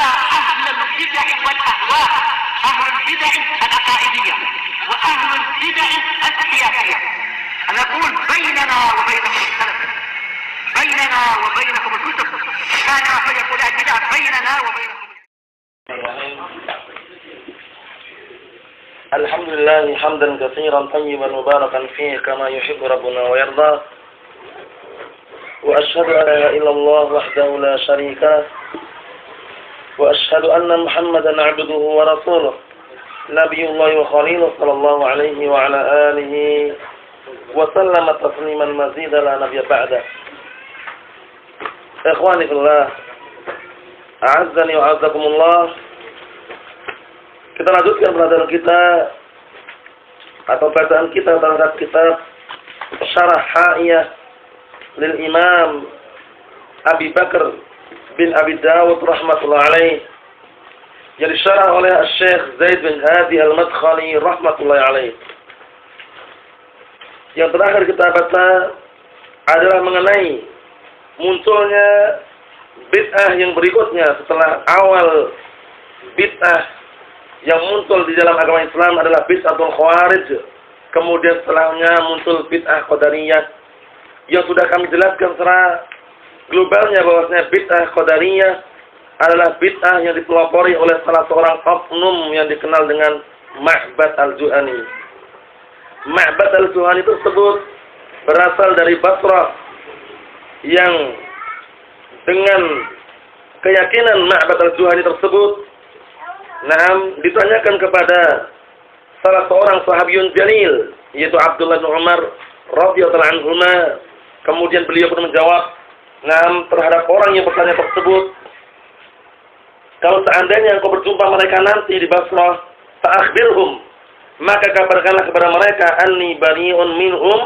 على أهل البدع والأهواء، أهل البدع العقائدية وأهل البدع السياسية. أنا أقول بيننا وبينكم السلف، بيننا وبينكم الكتب، كان فيقول البدع بيننا وبينكم. الحمد لله حمدا كثيرا طيبا مباركا فيه كما يحب ربنا ويرضى، وأشهد أن لا إله إلا الله وحده لا شريك له، وأشهد أن محمدا عبده ورسوله نبي الله وخليله صلى الله عليه وعلى آله وسلم تسليما مزيدا لا نبي بعده. إخواني في الله أعزني وأعزكم الله. Kita lanjutkan pelajaran kita atau bacaan kita terhadap kitab Syarah Ha'iyah lil Imam Abi Bakar bin Abi Dawud rahmatullah alaih, yang disyarah oleh Syekh Zaid bin Hadi Al-Madkhali rahmatullah alaih. Yang terakhir kita baca adalah mengenai munculnya bid'ah yang berikutnya setelah awal bid'ah yang muncul di dalam agama Islam adalah bid'atul khawarij. Kemudian setelahnya muncul bid'ah qadariyah, yang sudah kami jelaskan secara globalnya bahwasanya bid'ah qadariyah adalah bid'ah yang dipelopori oleh salah seorang oknum yang dikenal dengan Ma'bad al-Juhani. Ma'bad al-Juhani tersebut berasal dari Basrah, yang dengan keyakinan Ma'bad al-Juhani tersebut ditanyakan kepada salah seorang sahabiyun jalil, yaitu Abdullah bin Umar radhiyallahu anhuma. Kemudian beliau pun menjawab, terhadap orang yang bertanya tersebut, kalau seandainya engkau berjumpa mereka nanti di Basrah, fa'akhbirhum, maka kabarkanlah kepada mereka, anni bari'un minhum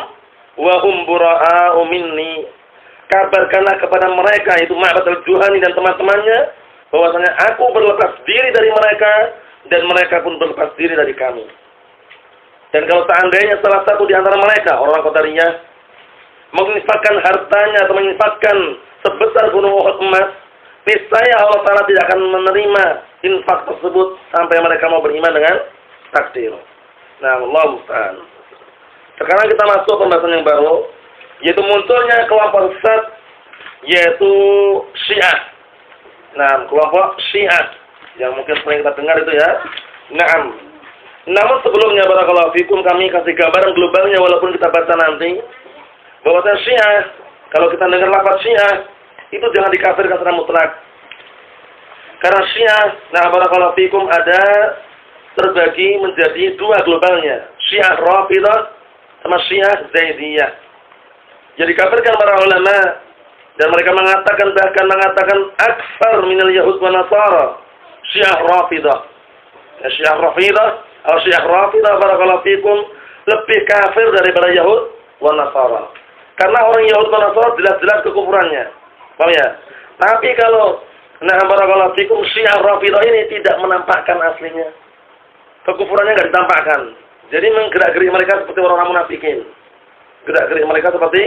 wa hum bura'a'u minni. Kabarkanlah kepada mereka, itu Ma'bad al-Juhani dan teman-temannya, bahwasanya aku berlepas diri dari mereka dan mereka pun berlepas diri dari kami. Dan kalau seandainya salah satu di antara mereka, orang Qadariyah, menginfakkan hartanya atau menginfakkan sebesar gunung Uhud emas, niscaya Allah Ta'ala tidak akan menerima infak tersebut sampai mereka mau beriman dengan takdir. Allah musta'an. Sekarang kita masuk pembahasan yang baru, yaitu munculnya kelompok sesat, yaitu Syiah. Kelompok Syiah yang mungkin sering kita dengar itu ya. Namun sebelumnya barakallahu fikum, kami kasih gambaran globalnya walaupun kita baca nanti, bahwasanya Syiah, kalau kita dengar lafaz Syiah itu jangan dikafirkan secara mutlak. Karena Syiah, barakallahu fikum, ada terbagi menjadi dua globalnya, Syiah Rafidah sama Syiah Zaidiyah. Jadi dikafirkan para ulama, dan mereka bahkan mengatakan aksar minal Yahud wa Nasara, Syiah Rafidah. Syiah Rafidah atau Syiah Rafidah barakallahu fikum lebih kafir daripada Yahud wa Nasara. Karena orang Yahud wa Nasara jelas-jelas kekufurannya. Paham ya? Tapi kalau barakallahu fikum Syiah Rafidah ini tidak menampakkan aslinya. Kekufurannya enggak ditampakkan. Jadi menggerak-gerik mereka seperti orang-orang munafikin. Gerak-gerik mereka seperti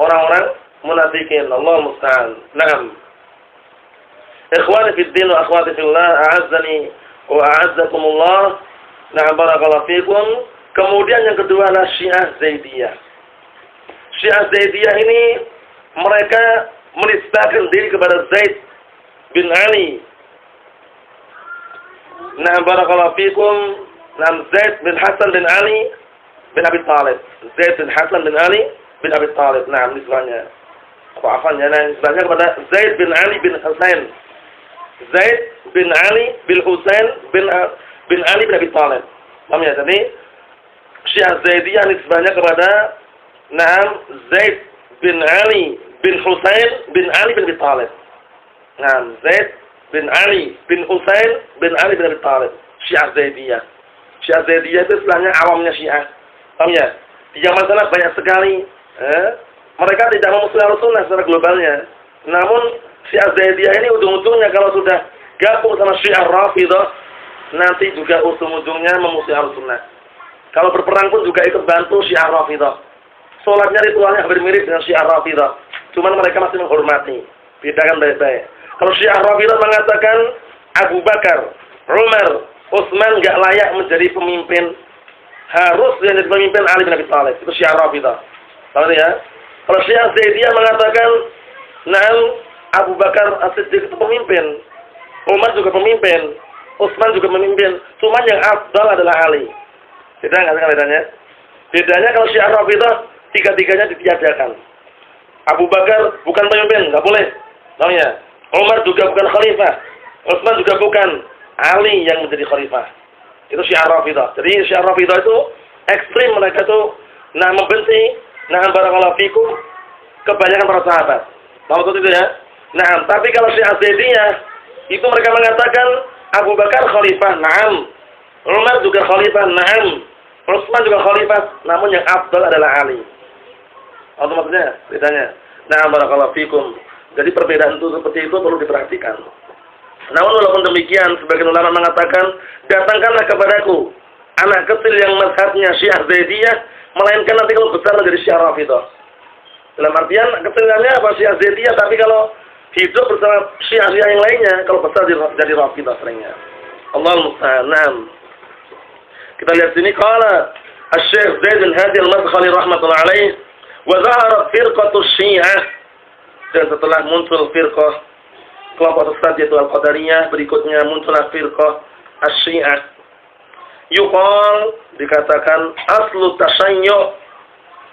orang-orang munafikin. Allah musta'an. Ikhwani fid din wa akhwati fillah, a'azzani wa a'azzakumullah. Barakallahu fikum. Kemudian yang kedua adalah Syiah Zaidiyah. Syiah Zaidiyah ini mereka menisbahkan diri kepada Zaid bin Ali. Barakallahu fikum. Zaid bin Hasan bin Ali bin Abi Thalib. Zaid bin Hasan bin Ali bin Abi Thalib. Nisbahnya nisbahnya kepada Zaid bin Ali bin Husain. Zaid bin Ali bin Husain bin Ali bin Abi Thalib. Paham ya? Jadi Syiah Zaidiyah nisbahnya kepada Zaid bin Ali bin Husain bin Ali bin Abi Thalib. Zaid bin Ali bin Husain bin Ali bin Abi Thalib. Syiah Zaidiyah. Syiah Zaidiyah itu istilahnya awamnya Syiah. Paham ya? Di zaman sana banyak sekali mereka tidak memusuhi Rasulullah secara globalnya. Namun Syiah Zaidiyah ini ujung-ujungnya kalau sudah gabung sama Syiah Rafidah, nanti juga ujung-ujungnya memusuhi Rasulullah. Kalau berperang pun juga ikut bantu Syiah Rafidah. Sholatnya ritualnya hampir mirip dengan Syiah Rafidah. Cuman mereka masih menghormati. Bedakan baik-baik. Kalau Syiah Rafidah mengatakan Abu Bakar, Umar, Utsman nggak layak menjadi pemimpin. Harus dia jadi pemimpin Ali bin Abi Thalib. Itu Syiah Rafidhah. Tahu ya? Kalau Syiah Zaidiyah mengatakan, "Nah, Abu Bakar As-Siddiq itu pemimpin, Umar juga pemimpin, Utsman juga pemimpin. Cuma yang afdal adalah Ali." Beda nggak bedanya? Bedanya kalau Syiah Rafidhah tiga-tiganya ditiadakan. Abu Bakar bukan pemimpin, nggak boleh. Tahu ya? Umar juga bukan khalifah, Utsman juga bukan. Ali yang menjadi khalifah. Itu Syiah Rafidhah. Jadi Syiah Rafidhah itu ekstrim, mereka itu membenci, barakallahu fikum kebanyakan para sahabat. Maksud itu ya. Tapi kalau Syiah Zaidiyah itu mereka mengatakan Abu Bakar khalifah, na'am. Umar juga khalifah, na'am. Utsman juga khalifah, namun yang afdal adalah Ali. Apa maksudnya? Bedanya. Barakallahu fikum. Jadi perbedaan itu seperti itu perlu diperhatikan. Namun walaupun demikian, sebagian ulama mengatakan, datangkanlah kepadaku anak kecil yang mazhabnya Syiah Zaidiyah, melainkan nanti kalau besar menjadi Syiah Rafidhah. Dalam artian kecilannya apa Syiah Zaidiyah, tapi kalau hidup bersama Syiah-Syiah yang lainnya, kalau besar jadi Rafidhah seringnya. Allahul musta'an. Kita lihat sini, qala Asy-Syaikh Zaid bin Hadi Al-Madkhali rahmatullahi alaih, wa zaharat firqatu Syiah, dan setelah muncul firqah kelompok sesat yaitu Al-Qadariyah, berikutnya muncullah firqah Asy-Syiah. Yuqal, dikatakan aslu tasyayyu',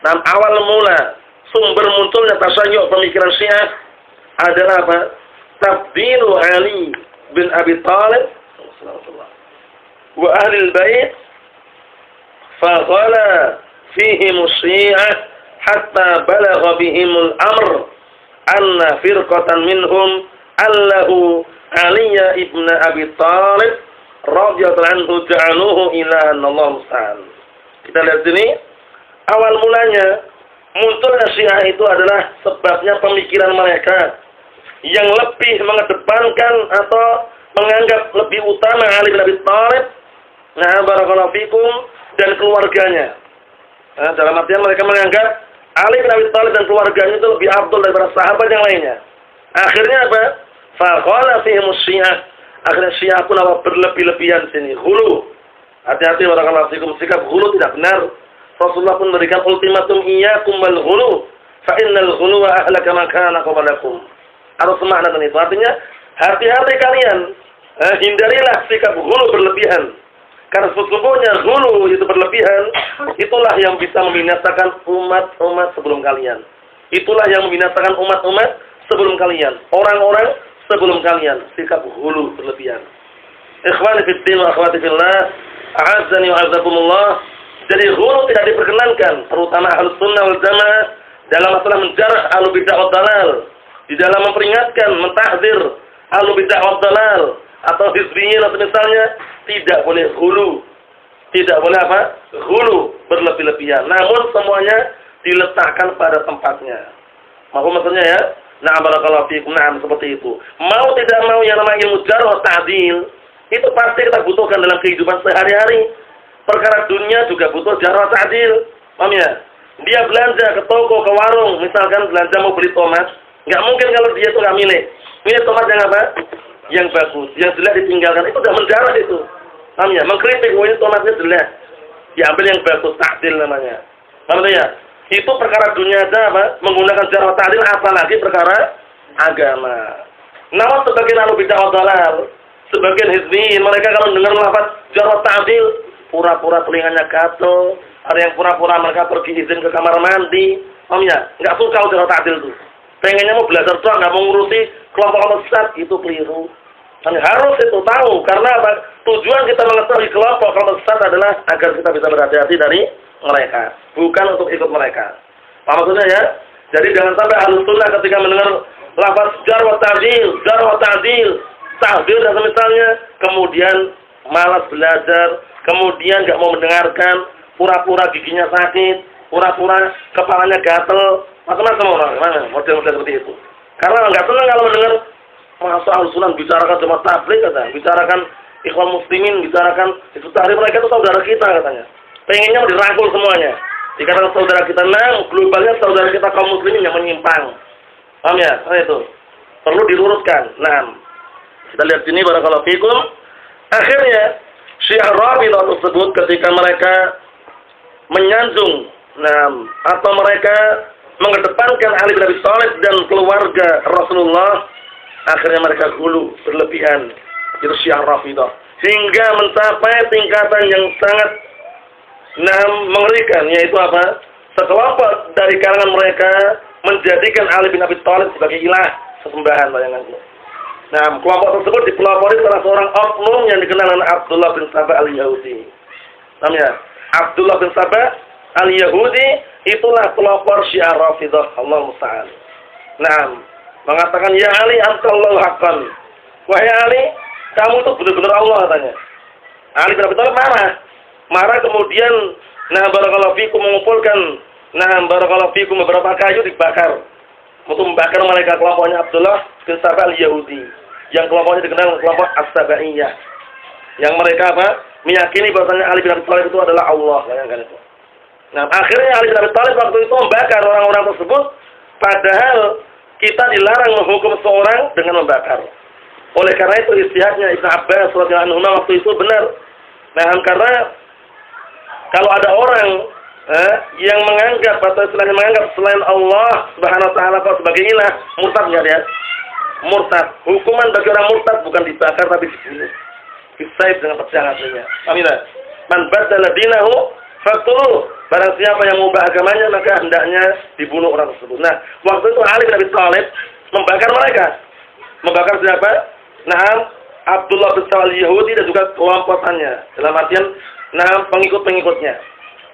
dan awal mula sumber munculnya tasyayyu' pemikiran Syiah adalah apa? Tafdilu Ali bin Abi Thalib wa ahli al-bait fa ghala fihim Syiah hatta balagha bihimul amr anna firqatan minhum Allahu Aliya ibn Abi Thalib radhiyallahu anhu ja'aluhu ilahan. Allah musta'an. Kita lihat sini, awal mulanya munculnya Syiah itu adalah sebabnya pemikiran mereka yang lebih mengedepankan atau menganggap lebih utama Ali bin Abi Thalib, barakallahu fikum, dan keluarganya. Dalam artian mereka menganggap Ali bin Abi Thalib dan keluarganya itu lebih afdal daripada sahabat yang lainnya. Akhirnya apa? Faqala fihim Syiah. Akhirnya Syiah pun apa? Berlebih-lebihan sini. Hulu. Hati-hati barakallahu fikum, sikap hulu tidak benar. Rasulullah pun memberikan ultimatum, iyyakum wal hulu fa innal huluwa ahlaka ma kana qablakum. Harus semakna itu. Artinya hati-hati kalian. Hindarilah sikap hulu berlebihan. Karena sesungguhnya hulu itu berlebihan, itulah yang bisa membinasakan umat-umat sebelum kalian. Itulah yang membinasakan umat-umat sebelum kalian, orang-orang sebelum kalian, sikap hulu berlebihan. Ikhwani fid din wa akhwati fillah, a'azzani wa a'azzakumullah. Jadi hulu tidak diperkenankan, terutama Ahlus Sunnah wal Jamaah dalam masalah menjarah ahlu bid'ah wad dalal, di dalam memperingatkan, mentahdzir ahlu bid'ah wad dalal atau hizbiyyin atau misalnya, tidak boleh hulu. Tidak boleh apa? Hulu berlebih-lebihan. Namun semuanya diletakkan pada tempatnya. Maksudnya ya? Barakallahu fiikum. Seperti itu. Mau tidak mau yang namanya ilmu jarh ta'dil, itu pasti kita butuhkan dalam kehidupan sehari-hari. Perkara dunia juga butuh jarh ta'dil. Paham ya? Dia belanja ke toko, ke warung, misalkan belanja mau beli tomat, nggak mungkin kalau dia itu nggak milih. Milih tomat yang apa? Yang bagus, yang jelek ditinggalkan, itu udah menjarah itu. Paham ya? Mengkritik, ini tomatnya jelek, diambil yang bagus, ta'dil namanya. Paham ya? Itu perkara dunia aja apa? Menggunakan jarh ta'dil, apalagi perkara agama. Namun sebagian ahlu bid'ah wad dalal, sebagian hizbiyin, mereka kalau mendengar lafaz jarh ta'dil, pura-pura telinganya gatel, ada yang pura-pura mereka pergi izin ke kamar mandi. Paham ya? Nggak suka jarh ta'dil itu. Pengennya mau belajar doang, nggak mau ngurusi kelompok-kelompok sesat, itu keliru. Dan harus itu tahu, karena apa? Tujuan kita mengetahui kelompok-kelompok sesat adalah agar kita bisa berhati-hati dari mereka, bukan untuk ikut mereka. Apa maksudnya ya? Jadi jangan sampai Ahlus Sunnah ketika mendengar lafaz jarh wa ta'dil, tahdzir dan semisalnya, kemudian malas belajar, kemudian nggak mau mendengarkan, pura-pura giginya sakit, pura-pura kepalanya gatel, macam-macam orang, model-model seperti itu. Karena nggak senang kalau mendengar masa Ahlus Sunnah bicarakan jemaah tabligh, katanya, bicarakan ikhwan muslimin, bicarakan itu tahrir, mereka itu saudara kita katanya. Pengennya mau dirangkul semuanya. Dikatakan saudara kita, globalnya saudara kita kaum muslimin yang menyimpang. Paham ya? Nah, itu perlu diluruskan. Kita lihat sini barakallahu fikum. Akhirnya Syiah Rafidhah tersebut ketika mereka menyanjung atau mereka mengedepankan Ali bin Abi Thalib dan keluarga Rasulullah, akhirnya mereka hulu berlebihan, itu Syiah Rafidhah, hingga mencapai tingkatan yang sangat mengerikan, yaitu apa? Sekelompok dari kalangan mereka menjadikan Ali bin Abi Thalib sebagai ilah, sesembahan, bayangannya. Kelompok tersebut dipelopori salah seorang oknum yang dikenal dengan Abdullah bin Sabah al-Yahudi. Namanya Abdullah bin Sabah al-Yahudi, itulah pelopor Syiah Rafidhah, Allah musta'an. Mengatakan, ya Ali, antallahu haqqan. Wahai Ali, kamu itu benar-benar Allah, katanya. Ali bin Abi Thalib marah kemudian barakallahu fikum mengumpulkan barakallahu fikum beberapa kayu dibakar untuk membakar mereka, kelompoknya Abdullah bin Sabah al-Yahudi, yang kelompoknya dikenal kelompok As-Sabaiyah, yang mereka meyakini bahwasanya Ali bin Abi Thalib itu adalah Allah, bayangkan itu. Akhirnya Ali bin Abi Thalib waktu itu membakar orang-orang tersebut, padahal kita dilarang menghukum seorang dengan membakar. Oleh karena itu istihadnya Ibnu Abbas radhiyallahu anhu waktu itu benar. Karena kalau ada orang yang menganggap atau istilahnya menganggap selain Allah Subhanahu wa taala sebagai ilah, murtad enggak dia? Murtad. Hukuman bagi orang murtad bukan dibakar tapi dibunuh. Disaib dengan pedang aslinya. Amin. Man badala dinahu faqtuluh. Barang siapa yang mengubah agamanya maka hendaknya dibunuh orang tersebut. Waktu itu Ali bin Abi Thalib membakar mereka. Membakar siapa? Abdullah bin Sabah al-Yahudi dan juga kelompokannya. Dalam artian pengikut-pengikutnya.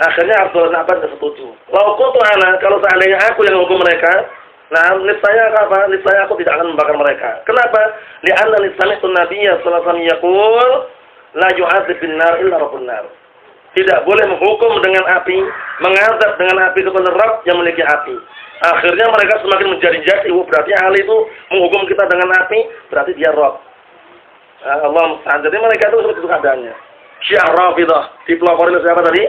Akhirnya Abdullah bin Abbas tidak setuju. Kalau seandainya aku yang hukum mereka, niscaya aku tidak akan membakar mereka. Kenapa? Li'anna sami'tu Nabiyya sallallahu alaihi wasallam yaqul la yu'adzib bin nar illa rabbun nar. Tidak boleh menghukum dengan api, mengazab dengan api kepada Rabb yang memiliki api. Akhirnya mereka semakin menjadi-jadi. Berarti Ali itu menghukum kita dengan api, berarti dia Rabb. Allah musta'an. Jadi mereka itu seperti itu keadaannya. Syiah Rafidhah dipelopori oleh siapa tadi?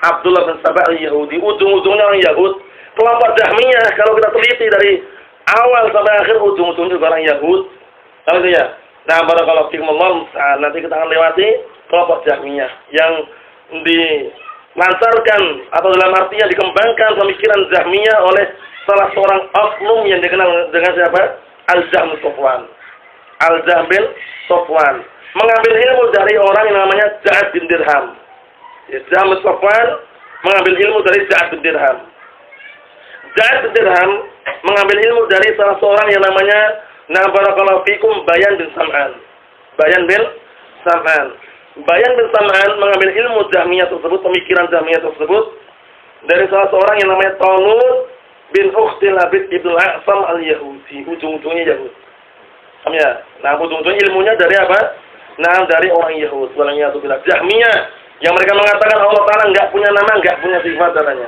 Abdullah bin Sabah al-Yahudi. Ujung-ujungnya orang Yahud. Kelompok Jahmiyah, kalau kita teliti dari awal sampai akhir, ujung-ujungnya juga orang Yahud. Tahu itu ya? Barakallahu fikum, Allah musta'an. Nanti kita akan lewati kelompok Jahmiyah yang dilancarkan atau dalam artinya dikembangkan pemikiran Jahmiyah oleh salah seorang oknum yang dikenal dengan siapa? Al-Jahm bin Safwan. Al-Jahm bin Safwan mengambil ilmu dari orang yang namanya Ja'ad bin Dirham. Jahm bin Safwan mengambil ilmu dari Ja'ad bin Dirham. Ja'ad bin Dirham mengambil ilmu dari salah seorang yang namanya barakallahu fikum Bayan bin Sam'an. Bayan bin Sam'an. Bayan bin Sam'an mengambil ilmu Jahmiyah tersebut, pemikiran Jahmiyah tersebut dari salah seorang yang namanya Talud bin Ukhtil Abid ibn al-A'sam al-Yahudi. Ujung-ujungnya Yahudi. Ujung-ujungnya ilmunya dari apa? Dari orang Yahudi. Walanya itu bilang Jahmiyah yang mereka mengatakan Allah Ta'ala enggak punya nama, enggak punya sifat katanya.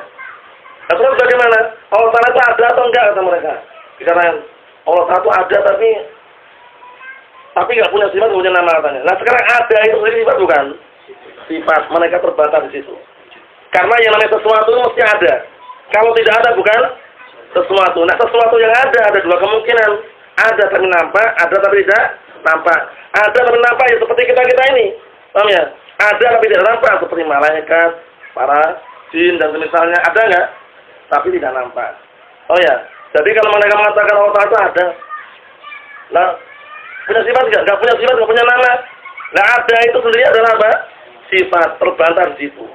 Terus bagaimana? Allah Ta'ala itu ada atau enggak kata mereka? Dikatakan Allah Ta'ala itu ada tapi nggak punya sifat, nggak punya nama katanya. Sekarang ada itu sendiri sifat bukan? Sifat. Mereka terbatas di situ. Karena yang namanya sesuatu itu mesti ada. Kalau tidak ada bukan sesuatu. Sesuatu yang ada dua kemungkinan. Ada tapi nampak, ada tapi tidak nampak. Ada tapi nampak ya seperti kita ini. Paham ya? Ada tapi tidak nampak seperti malaikat, para jin dan semisalnya. Ada nggak? Tapi tidak nampak. Oh ya. Jadi kalau mereka mengatakan Allah Ta'ala ada, punya sifat nggak punya sifat, nggak punya nama. Ada itu sendiri adalah apa? Sifat, terbantar di situ.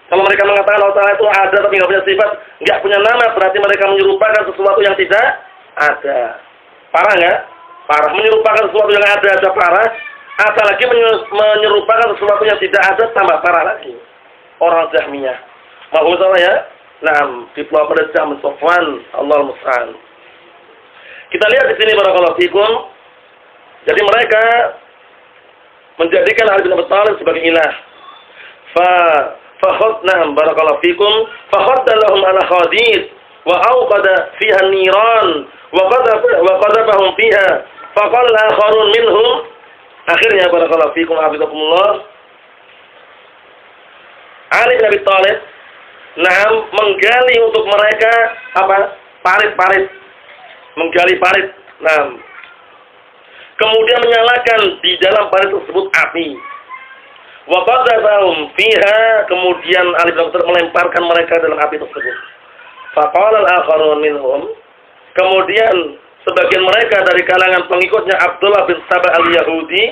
Kalau mereka mengatakan Allah Ta'ala itu ada tapi nggak punya sifat, nggak punya nama, berarti mereka menyerupakan sesuatu yang tidak ada. Parah nggak? Parah. Menyerupakan sesuatu yang ada parah. Apalagi menyerupakan sesuatu yang tidak ada, tambah parah lagi. Orang Jahmiyah. Mahu salah ya? Dipelopori oleh Jahm bin Safwan, Allah musta'an. Kita lihat di sini barakallahu fikum. Jadi mereka menjadikan Ali bin Abi Thalib sebagai ilah. Fakhadnahum barakallahu fikum, fakhadalahum ala khadid wa awqada fiha an-niran wa qadabahum fiha faqala akharun minhum. Akhirnya barakallahu fikum hafizakumullah, Ali bin Abi Thalib menggali untuk mereka parit-parit, menggali parit. kemudian menyalakan di dalam parit tersebut api. Wa qadzafahum fiha, kemudian Ali bin Abi Thalib melemparkan mereka dalam api tersebut. Faqala al-akharun minhum, kemudian sebagian mereka dari kalangan pengikutnya Abdullah bin Sabah al-Yahudi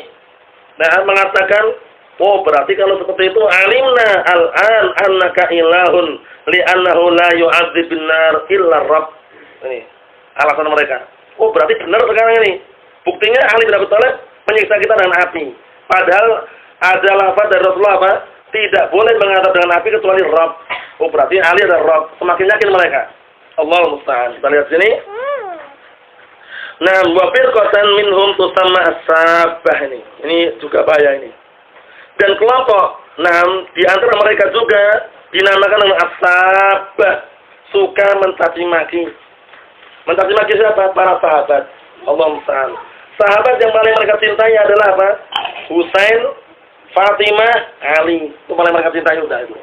mengatakan, oh berarti kalau seperti itu alimna al-an annaka ilahun li'annahu la yu'adzibun nar illa rabb. Ini alasan mereka. Oh berarti benar sekarang ini. Buktinya Ali bin Abi Thalib menyiksa kita dengan api. Padahal ada lafaz dari Rasulullah apa? Tidak boleh menghadap dengan api kecuali Rabb. Oh berarti Ali adalah Rabb. Semakin yakin mereka. Allahu musta'an. Kita lihat sini. Nah, wa firqatan minhum tusamma as-sabbah ini. Ini juga bahaya ini. Dan kelompok, di antara mereka juga dinamakan dengan as-sabbah, suka mencaci maki. Mencaci maki siapa? Para sahabat. Allahu musta'an. Sahabat yang paling mereka cintai adalah apa? Husain, Fatimah, Ali. Itu paling mereka cintai udah itu.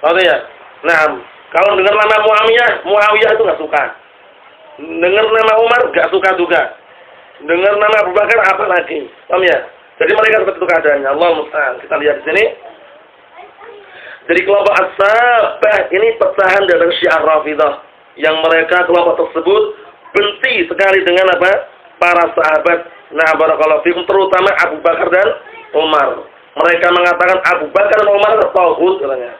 Tahu ya? Nah, kalau dengar nama Muawiyah itu nggak suka. Dengar nama Umar nggak suka juga. Dengar nama Abu Bakar apa lagi? Paham ya? Jadi mereka seperti itu keadaannya. Allah musta'an. Kita lihat di sini. Jadi kelompok as-sabbah ini pecahan dari Syiah Rafidhah yang mereka kelompok tersebut benci sekali dengan apa? Para sahabat. Nah, barakallahu fikum, terutama Abu Bakar dan Umar. Mereka mengatakan Abu Bakar dan Umar adalah tauhid katanya.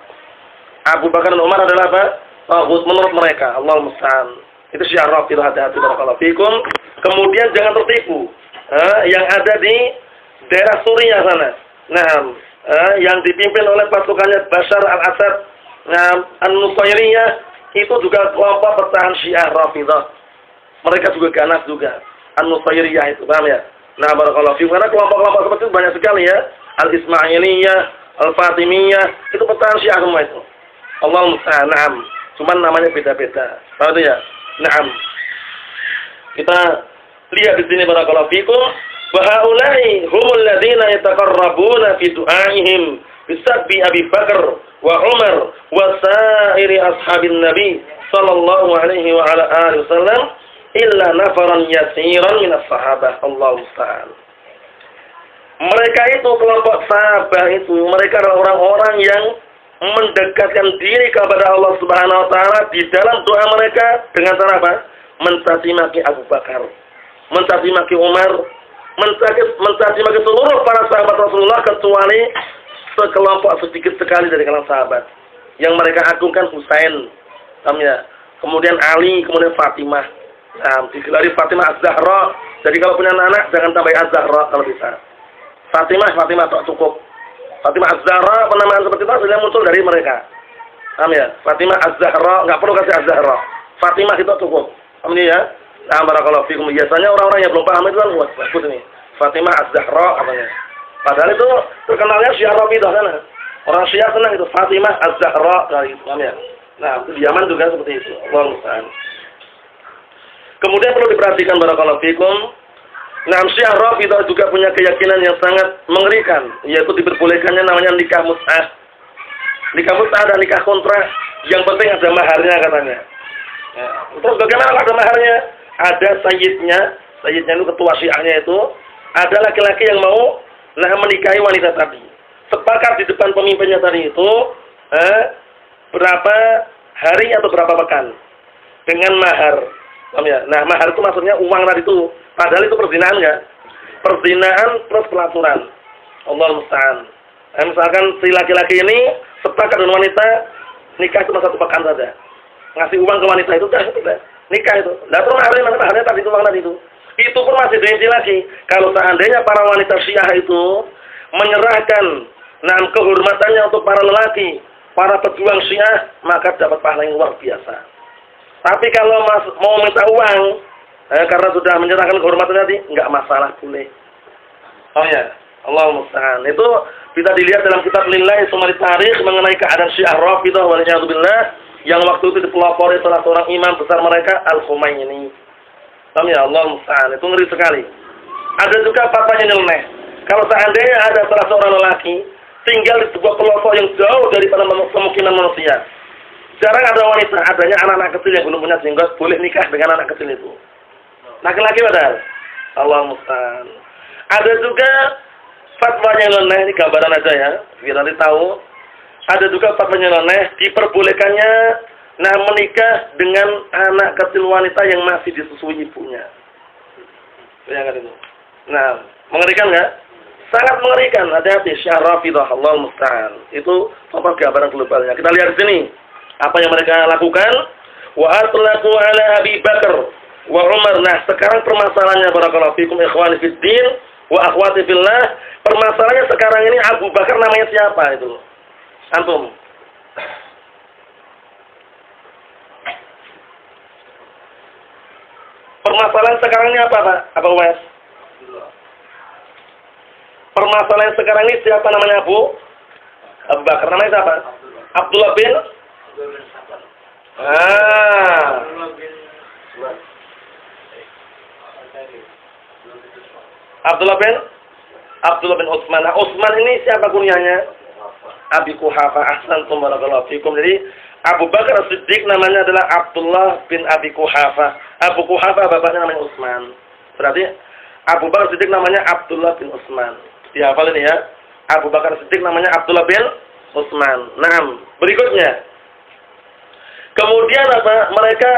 Abu Bakar dan Umar adalah apa? Tauhid menurut mereka. Allah musta'an. Itu Syiah Rafidhah, hati-hati barakallahu fikum. Kemudian jangan tertipu. Yang ada di daerah Suriah sana. Nah, yang dipimpin oleh pasukannya Bashar al-Assad, An-Nusairiyah, itu juga kelompok pecahan Syiah Rafidhah. Mereka juga ganas juga. An-Nusairiyah itu, paham ya? Nah, barakallahu fikum. Karena kelompok-kelompok seperti itu banyak sekali ya. Al-Ismailiyah, Al-Fatimiyah, itu pecahan Syiah semua itu. Allah musta'an. Naam. Cuman namanya beda-beda. Tahu itu ya? Naam. Kita lihat di sini barakallahu fikum. Wa haula'i humul ladzina yataqarrabuna fi du'aihim bisabbi Abi Bakar wa Umar wa sa'iri ashabin Nabi sallallahu alaihi wa ala alihi wasallam illa nafaran yasiran minas sahabah. Allah musta'an. Mereka itu kelompok sahabat itu, mereka adalah orang-orang yang mendekatkan diri kepada Allah Subhanahu wa taala di dalam doa mereka dengan cara apa? Mencaci maki Abu Bakar, mencaci maki Umar, mencaci maki seluruh para sahabat Rasulullah kecuali sekelompok sedikit sekali dari kalangan sahabat yang mereka agungkan Husain, kemudian Ali, kemudian Fatimah. Nah, digelari Fatimah Az-Zahra. Jadi kalau punya anak jangan tambah Az-Zahra kalau bisa. Fatimah tak cukup. Fatimah Az-Zahra, penamaan seperti itu sebenarnya muncul dari mereka. Paham ya? Fatimah Az-Zahra, nggak perlu kasih Az-Zahra. Fatimah itu cukup. Paham ya? Nah, barakallahu fikum. Biasanya orang-orang yang belum paham itu kan bagus ini. Fatimah Az-Zahra katanya. Padahal itu terkenalnya Syiah Rafidhah sana. Orang Syiah senang itu Fatimah Az-Zahra kali itu. Paham ya? Nah, di Yaman juga seperti itu. Allahu musta'an. Kemudian perlu diperhatikan barakallahu fikum. Nah, Syiah Rafidhah juga punya keyakinan yang sangat mengerikan, yaitu diperbolehkannya namanya nikah mut'ah. Nikah mut'ah dan nikah kontrak, yang penting ada maharnya katanya. Ya. Terus bagaimana ada maharnya? Ada sayyidnya itu ketua Syiahnya itu, ada laki-laki yang mau menikahi wanita tadi. Sepakat di depan pemimpinnya tadi itu, berapa hari atau berapa pekan dengan mahar. Nah, mahar itu maksudnya uang tadi itu. Padahal itu perzinahan enggak? Perzinahan plus pelaturan. Allah musta'an. Nah, misalkan si laki-laki ini sepakat dengan wanita, nikah cuma 1 pekan saja. Ngasih uang ke wanita itu sudah nikah itu. Nah, terus maharnya tadi itu uang tadi itu. Itu pun masih dirinci lagi. Kalau seandainya para wanita Syiah itu menyerahkan kehormatannya untuk para lelaki, para pejuang Syiah, maka dapat pahala yang luar biasa. Tapi kalau mau minta uang, karena sudah menyerahkan kehormatan tadi, enggak masalah, boleh. Oh ya, Allah musta'an. Itu bisa dilihat dalam kitab Lillahi Sumari Tarikh mengenai keadaan Syiah Rafidhah waliyadzubillah yang waktu itu dipelopori salah seorang imam besar mereka Al-Khumaini. Paham ya? Allah musta'an. Itu ngeri sekali. Ada juga fatwanya nyeleneh. Kalau seandainya ada salah seorang lelaki tinggal di sebuah kelompok yang jauh daripada pemukiman manusia, jarang ada wanita, adanya anak-anak kecil yang belum punya jenggot, boleh nikah dengan anak kecil itu. Laki-laki padahal. Allah musta'an. Ada juga fatwanya nyeleneh, ini gambaran aja ya, biar nanti tahu. Ada juga fatwanya nyeleneh, diperbolehkannya menikah dengan anak kecil wanita yang masih disusui ibunya. Bayangkan itu. Nah, mengerikan nggak? Sangat mengerikan. Hati-hati, Syiah Rafidah, Allahul musta'an. Itu contoh gambaran globalnya. Kita lihat di sini apa yang mereka lakukan. Wa atlaqu ala Abi Bakar wa Umar. Nah, sekarang permasalahannya barakallahu fikum ikhwani fid din wa akhwati fillah. Permasalahannya sekarang ini Abu Bakar namanya siapa itu? Antum. Permasalahan sekarang ini apa, Pak? Apa Uwais? Permasalahan sekarang ini siapa namanya Abu Bakar? Namanya siapa? Abdullah bin Abdullah bin Utsman. Nah, Utsman ini siapa kunyahnya? Abi Quhafa. Ahsantum barakallahu fikum. Jadi Abu Bakar As-Siddiq namanya adalah Abdullah bin Abi Quhafa. Abu Quhafa bapaknya namanya Utsman. Berarti Abu Bakar As-Siddiq namanya Abdullah bin Utsman. Dihafal ini ya. Abu Bakar As-Siddiq namanya Abdullah bin Utsman. Nah, berikutnya. Kemudian apa? Mereka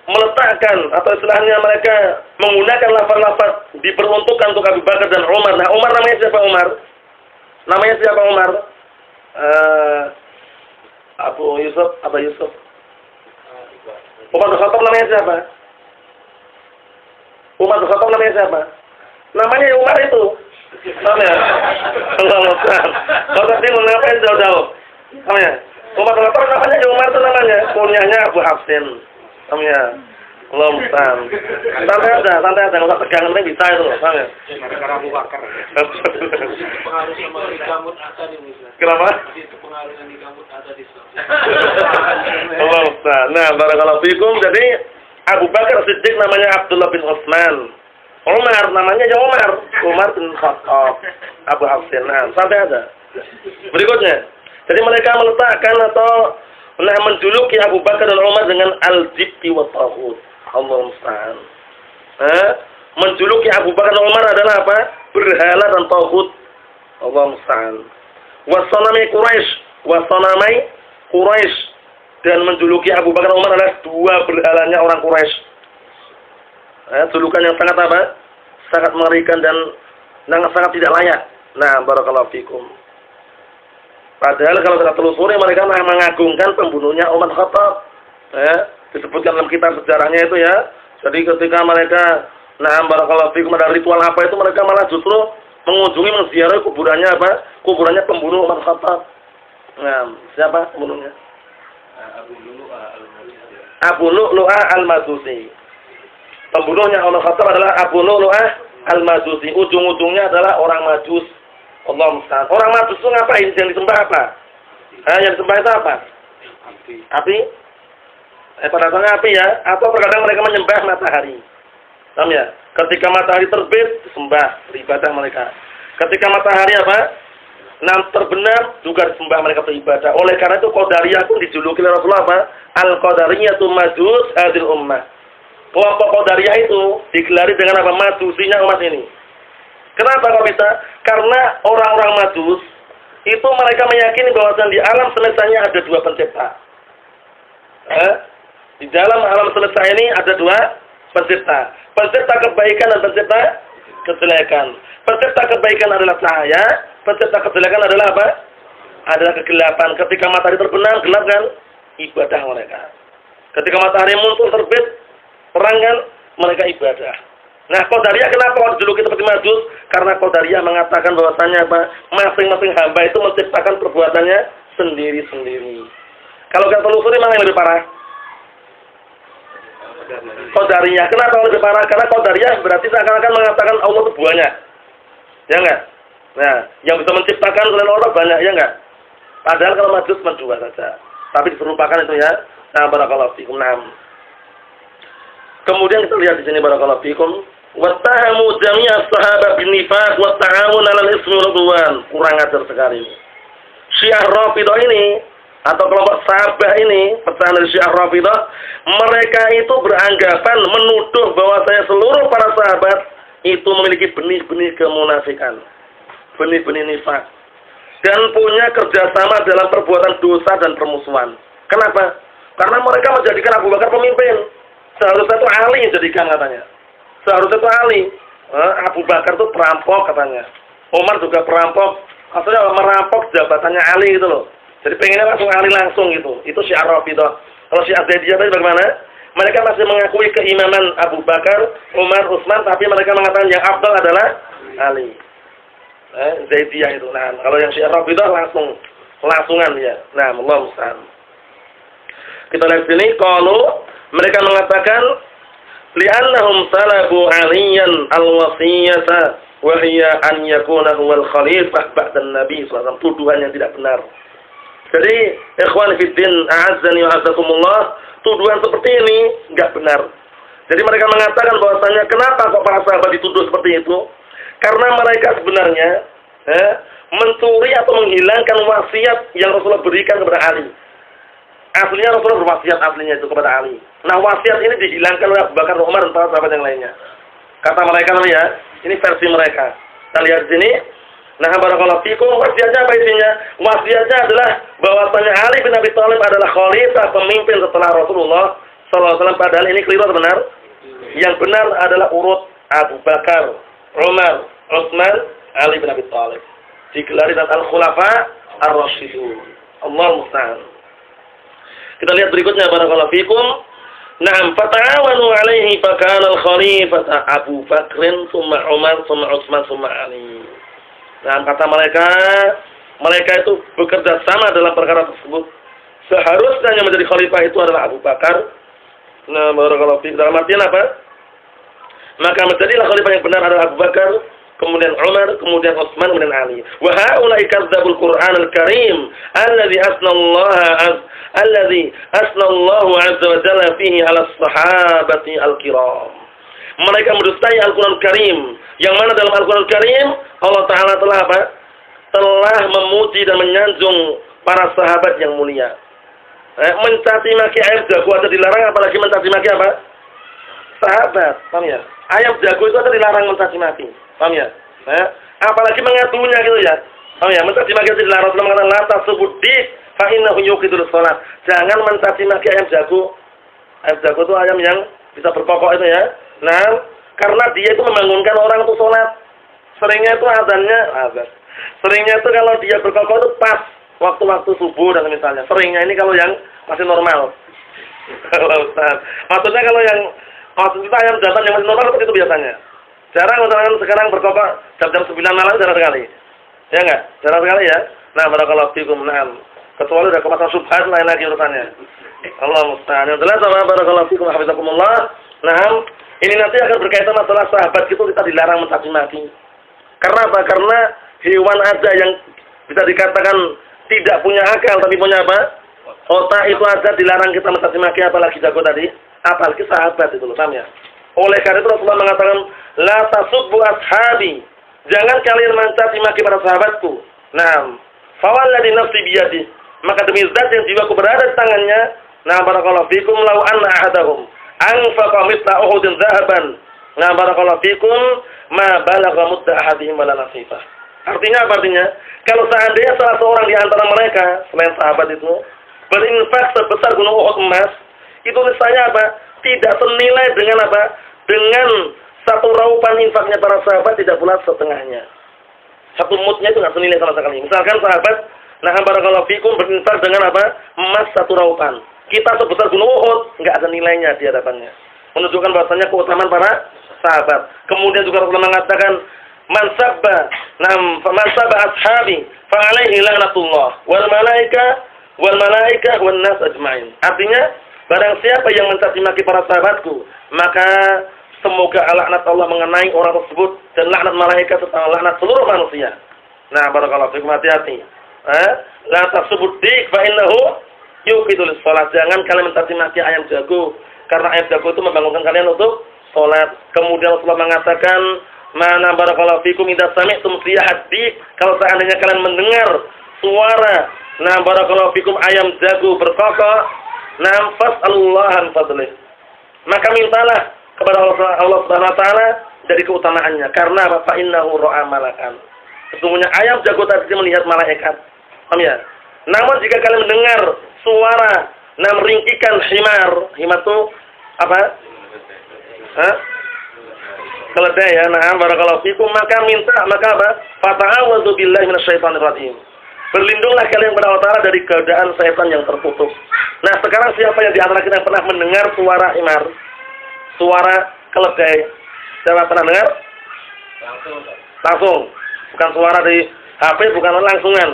meletakkan atau istilahnya mereka menggunakan lafaz-lafaz diperuntukkan untuk Abu Bakar dan Umar. Nah, Umar namanya siapa Umar? Namanya siapa Umar? Abu Yusuf, Abu Yusuf. Umar bin Khattab namanya siapa? Umar bin Khattab namanya siapa? Namanya Umar itu. Paham ya? Allah Ustaz. Kalau bingung ngapain jauh-jauh? Paham ya? Umar bin Khattab namanya Umar itu namanya. Kunyahnya Abu Hafsin. Paham ya? Allah Ustaz. Santai aja, enggak usah tegang, nanti bisa itu, paham ya? Gara-gara Abu Bakar. Pengaruh sama Iqamut Asad ini. Kenapa? Itu pengaruh yang Iqamut Asad di Allah Ustaz. Nah, barakallahu fikum. Jadi Abu Bakar Siddiq namanya Abdullah bin Utsman. Umar namanya ya Umar bin Khattab. Abu Hafsin. Nah, santai aja. Berikutnya. Jadi mereka meletakkan atau menjuluki Abu Bakar dan Umar dengan al-jibti wa taghut. Allah musta'an. Menjuluki Abu Bakar dan Umar adalah apa? Berhala dan taghut. Allah musta'an. Wasanamai Quraisy dan menjuluki Abu Bakar dan Umar adalah dua berhalanya orang Quraisy. Julukan yang sangat apa? Sangat mengerikan dan sangat tidak layak. Nah, barakallahu fikum. Padahal kalau kita telusuri mereka mengagungkan pembunuhnya Umar Khattab. Disebutkan dalam kitab sejarahnya itu ya. Jadi ketika mereka barakallahu fikum ada ritual apa itu mereka malah justru mengunjungi menziarahi kuburannya apa? Kuburannya pembunuh Umar Khattab. Nah, siapa pembunuhnya? Abu Lu'lu'ah Al-Majusi. Pembunuhnya Umar Khattab adalah Abu Lu'lu'ah Al-Majusi. Ujung-ujungnya adalah orang Majus. Allah musta'an. Orang Majus itu ngapain? Yang disembah apa? Yang disembah itu apa? Api. Pada dasarnya api ya. Atau terkadang mereka menyembah matahari. Paham ya? Ketika matahari terbit, disembah, beribadah mereka. Ketika matahari apa? Terbenam, juga disembah mereka beribadah. Oleh karena itu Qadariyah pun dijuluki oleh Rasulullah apa? Al-Qadariyatu Majus Hadil Ummah. Kelompok Qadariyah itu digelari dengan apa? Majusinya umat ini. Kenapa kok bisa? Karena orang-orang Majus itu mereka meyakini bahwa di alam semestanya ada dua pencipta. Di dalam alam semesta ini ada dua pencipta. Pencipta kebaikan dan pencipta kejelekan. Pencipta kebaikan adalah cahaya, pencipta kejelekan adalah apa? Adalah kegelapan. Ketika matahari terbenam, gelap kan? Ibadah mereka. Ketika matahari muncul terbit, terang kan? Mereka ibadah. Nah, Qadariyah kenapa dijuluki seperti Majus? Karena Qadariyah mengatakan bahwasanya apa? Masing-masing hamba itu menciptakan perbuatannya sendiri-sendiri. Kalau kita telusuri mana yang lebih parah? Qadariyah. Kenapa lebih parah? Karena Qadariyah berarti seakan-akan mengatakan Allah itu banyak. Ya enggak? Nah, yang bisa menciptakan selain Allah banyak, ya enggak? Padahal kalau Majus cuma dua saja. Tapi diserupakan itu ya. Nah, barakallahu fikum. Kemudian kita lihat di sini barakallahu fikum. Wattahamu jami'a sahabat bin nifaq wa ta'awun 'alal ismi wal 'udwan. Kurang ajar sekali. Syiah Rafidhah ini atau kelompok sahabat ini, pecahan dari Syiah Rafidhah, mereka itu beranggapan menuduh bahwasanya seluruh para sahabat itu memiliki benih-benih kemunafikan, benih-benih nifak, dan punya kerjasama dalam perbuatan dosa dan permusuhan. Kenapa? Karena mereka menjadikan Abu Bakar pemimpin. Seharusnya itu Ali yang jadikan katanya. Seharusnya itu Ali. Abu Bakar itu perampok katanya. Umar juga perampok. Maksudnya merampok jabatannya Ali gitu loh. Jadi pengennya langsung Ali langsung gitu. Itu Syiah Rafidhah. Kalau Syiah Zaidiyah tadi bagaimana? Mereka masih mengakui keimaman Abu Bakar, Umar, Utsman, tapi mereka mengatakan yang afdal adalah Ali. Zaidiyah itu. Nah, kalau yang Syiah Rafidhah langsungan dia. Nah, Allah musta'an. Kita lihat sini, kalau mereka mengatakan li'annahum salabu 'aliyan al-wasiyata wa hiya an yakuna huwal khalifah ba'da an-nabi sallallahu alaihi wasallam. Tuduhan yang tidak benar. Jadi, ikhwan fiddin, a'azzani wa a'azzakumullah, tuduhan seperti ini enggak benar. Jadi mereka mengatakan bahwasanya kenapa kok para sahabat dituduh seperti itu? Karena mereka sebenarnya mencuri atau menghilangkan wasiat yang Rasulullah berikan kepada Ali. Aslinya Rasulullah berwasiat aslinya itu kepada Ali. Nah, wasiat ini dihilangkan oleh Abu Bakar, Umar, dan para sahabat yang lainnya. Kata mereka ya, ini versi mereka. Kita lihat sini. Nah, barakallahu fikum, wasiatnya apa isinya? Wasiatnya adalah bahwasanya Ali bin Abi Thalib adalah khalifah, pemimpin setelah Rasulullah SAW. Padahal ini keliru atau benar? Yang benar adalah urut Abu Bakar, Umar, Utsman, Ali bin Abi Thalib. Digelari dengan Al-Khulafa Ar-Rasyidun. Allah musta'an. Kita lihat berikutnya, barakallahu fikum. Na'am, fata'awanu 'alaihi fa kana al-khalifata Abu Bakrin, tsumma Umar, tsumma Utsman, tsumma Ali. Nah, kata mereka itu bekerja sama dalam perkara tersebut. Seharusnya yang menjadi khalifah itu adalah Abu Bakar. Nah, barakallahu fikum. Dalam artian apa? Maka menjadilah khalifah yang benar adalah Abu Bakar, kemudian Umar, kemudian Utsman, kemudian Ali. Wa haula'i kadzdzabul Qur'an al-Karim alladzi asna Allahu 'azza wa jalla fihi 'ala as-sahabati al-kiram. Mereka mendustai Al-Qur'an Karim, yang mana dalam Al-Qur'an Karim Allah Ta'ala telah apa? Telah memuji dan menyanjung para sahabat yang mulia. Mencaci maki ayam jago aja dilarang, apalagi mencaci maki apa? Sahabat, paham ya? Ayam jago itu aja dilarang mencaci maki, paham ya? Apalagi mengadunya gitu ya, paham ya? Mencaci maki itu dilarang. Rasulullah mengatakan la tasubuddik fa innahu yuqidul shalah. Jangan mencaci maki ayam jago. Ayam jago itu ayam yang bisa berkokok itu ya. Nah, karena dia itu membangunkan orang untuk sholat. Seringnya itu azan. Seringnya itu kalau dia berkokok itu pas waktu-waktu subuh dan misalnya. Seringnya ini kalau yang masih normal. Maksudnya kalau yang maksudnya ayam jantan yang masih normal seperti itu biasanya. Jarang misalkan sekarang berkokok jam 9 malam, jarang sekali. Ya enggak? Jarang sekali ya. Nah, barakallahu fikum. Nah, kecuali udah kemasan subhat lain lagi urusannya. Allah musta'an. Yang jelas apa? Barakallahu fikum hafizakumullah. Nah, ini nanti akan berkaitan masalah sahabat itu kita dilarang mencaci maki. Karena apa? Karena hewan aja yang bisa dikatakan tidak punya akal tapi punya apa? Otak itu aja dilarang kita mencaci maki, apalagi jago tadi, apalagi sahabat itu loh, paham ya? Oleh karena itu Rasulullah mengatakan la tasubbu ashabi. Jangan kalian mencaci maki para sahabatku. Nah, fawalladzi nafsi biyadi. Maka demi zat yang jiwaku berada di tangannya, nah barakallahu fikum law anna ahadahum anfaqa mithla Uhudin dhahaban. Nah, barakallahu fikum ma balagha mudda ahadihim wala nasifah. Artinya apa artinya? Kalau seandainya salah seorang di antara mereka selain sahabat itu berinfak sebesar gunung Uhud emas, itu niscaya apa? Tidak senilai dengan apa? Dengan satu raupan infaknya para sahabat, tidak pula setengahnya. Satu mudnya itu enggak senilai sama sekali. Misalkan sahabat, nah barakallahu fikum berinfak dengan apa? Emas satu raupan. Kita sebesar gunung Uhud, enggak ada nilainya di hadapannya. Menunjukkan bahwasanya keutamaan para sahabat. Kemudian juga Rasulullah mengatakan, man sabba ashabi fa alaihi laknatullah wal malaika wan nas ajmain. Artinya, barang siapa yang mencaci maki para sahabatku, maka semoga laknat Allah mengenai orang tersebut dan laknat malaikat serta laknat seluruh manusia. Nah, barakallahu fikum, hati-hati. La tasubuddik fa innahu yuqidul shalah. Jangan kalian mencaci maki ayam jago, karena ayam jago itu membangunkan kalian untuk salat. Kemudian Rasulullah mengatakan, mana barakallahu fikum idza sami'tum riyahat dik. Kalau seandainya kalian mendengar suara nah barakallahu fikum ayam jago berkokok, nafas Allahan fadlih. Maka mintalah kepada Allah Subhanahu wa taala dari keutamaannya. Karena apa? Fa innahu ra'a malakan. Sesungguhnya ayam jago tadi melihat malaikat. Paham ya? Namun jika kalian mendengar suara ringkikan himar itu apa? Hah? Keledai ya. Nah, barakallahu fikum, maka apa? Fata'awwadzu billahi minasyaitonir rajim. Berlindunglah kalian kepada Allah Ta'ala dari keadaan setan yang tertutup. Nah, sekarang siapa yang di antara kita yang pernah mendengar suara himar? Suara keledai? Siapa pernah dengar? Langsung. Bukan suara dari HP, bukan langsungan.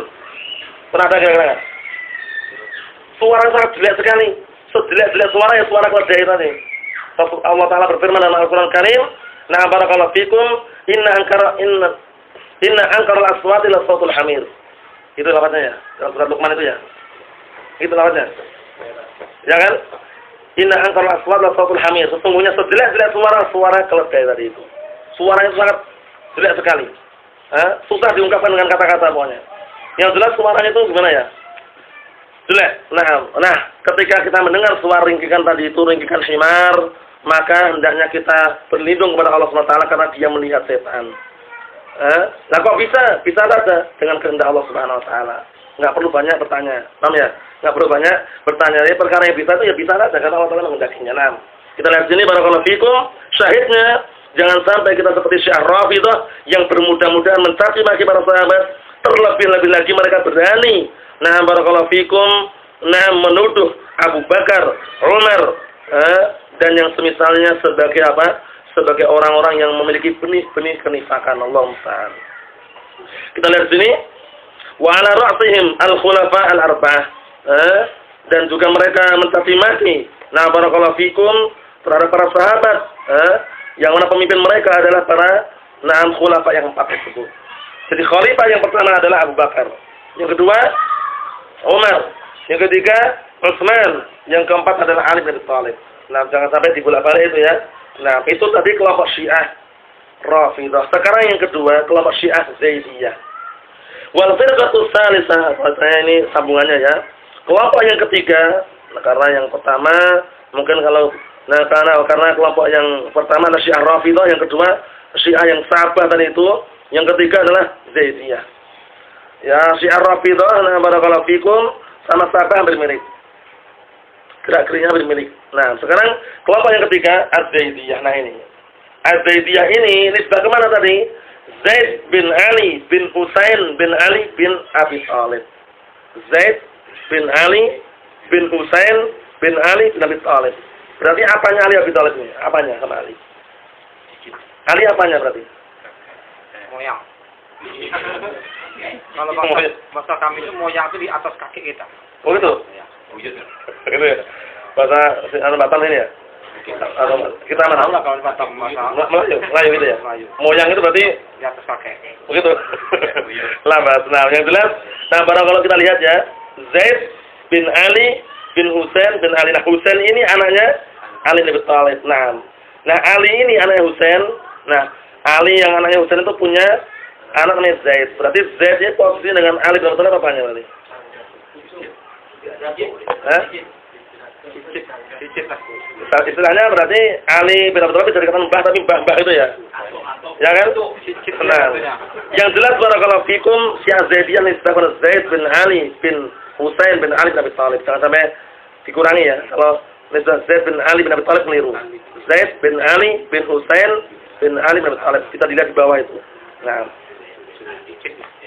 Pernah ada kira-kira? Suara sangat jelek sekali. Sejelek-jelek suara ya suara keledai tadi. Allah Ta'ala berfirman dalam Al-Quran Karim, "Nah, barakallahu fikum, inna ankara al-aswati la sautul hamir." Itu lafaznya ya. Dalam surat Luqman itu ya. Itu lafaznya. Ya kan? Inna ankara al-aswati la sautul hamir. Sesungguhnya sejelek-jelek suara keledai tadi itu. Suaranya sangat jelek sekali. Susah diungkapkan dengan kata-kata pokoknya. Yang jelas suaranya itu gimana ya? Jelek. Nah, ketika kita mendengar suara ringkikan tadi itu, ringkikan himar, maka hendaknya kita berlindung kepada Allah SWT karena dia melihat setan. Nah kok bisa? Bisa saja dengan kehendak Allah Subhanahu Wa Taala. Nggak perlu banyak bertanya, paham ya? Nggak perlu banyak bertanya. Ya, perkara yang bisa itu ya bisa saja karena Allah Taala menghendakinya. Nah, kita lihat sini barakallahu fikum, syahidnya jangan sampai kita seperti Syiah Rafidhah yang bermudah-mudahan mencaci maki para sahabat, terlebih-lebih lagi mereka berani. Nah, barakallahu fikum, menuduh Abu Bakar, Umar, dan yang semisalnya sebagai apa? Sebagai orang-orang yang memiliki benih-benih kenifakan. Allah musta'an. Kita lihat sini, wa ala ra'sihim al-khulafa al-arba'ah, dan juga mereka mencaci maki. Nah, barakallahu fikum, terhadap para sahabat, yang mana pemimpin mereka adalah para khulafa yang 4 tersebut. Jadi khalifah yang pertama adalah Abu Bakar, yang kedua Umar, yang ketiga Utsman, yang keempat adalah Ali bin Abi Thalib. Nah, jangan sampai dibolak-balik itu ya. Nah, itu tadi kelompok Syiah Rafidhah. Sekarang yang kedua, kelompok Syiah Zaidiyah. Wal firqatus tsalisah, bahasanya ini sambungannya ya. Kelompok yang ketiga, karena yang pertama mungkin kalau karena kelompok yang pertama adalah Syiah Rafidhah, yang kedua Syiah yang sahabat tadi itu, yang ketiga adalah Zaidiyah. Ya, Syiah Rafidhah, barakallahu fikum, sama sahabat hampir mirip. Gerak-geriknya hampir mirip. Nah, sekarang kelompok yang ketiga Az-Zaidiyah. Nah ini Az-Zaidiyah ini nisbah kemana tadi? Zaid bin Ali bin Husain bin Ali bin Abi Thalib. Zaid bin Ali bin Husain bin Ali bin Abi Thalib. Berarti apanya Ali Abi Thalib ini? Apanya sama Ali? Ali apanya berarti? Moyang. Kalau bahasa kami itu moyang itu di atas kaki kita. Oh itu? Gitu ya. Bahasa Batam ini ya? Kita mana? Tahu lah kalau Batam Melayu gitu ya? Moyang itu berarti di atas kaki. begitu. Lambat. Nah, yang jelas, kalau kita lihat ya, Zaid bin Ali bin Husain bin Ali. Nah, Husain ini anaknya Ali bin Abi Thalib. Nah, Ali ini anaknya Husain. Nah, Ali yang anaknya Husain itu punya anak namanya Zaid. Berarti Zaid ini posisi dengan Ali bin Abi Thalib apanya berarti? Istilahnya berarti Ali bin Abi Thalib bisa dikatakan mbah, tapi mbah itu ya. Ya kan? Nah, yang jelas barakallahu fikum, Syiah Zaidiyah nisbah pada Zaid bin Ali bin Husain bin Ali bin Abi Thalib. Jangan sampai dikurangi ya. Kalau nisbah Zaid bin Ali bin Abi Thalib keliru. Zaid bin Ali bin Husain bin Ali bin Abi Thalib. Kita dilihat di bawah itu. Nah.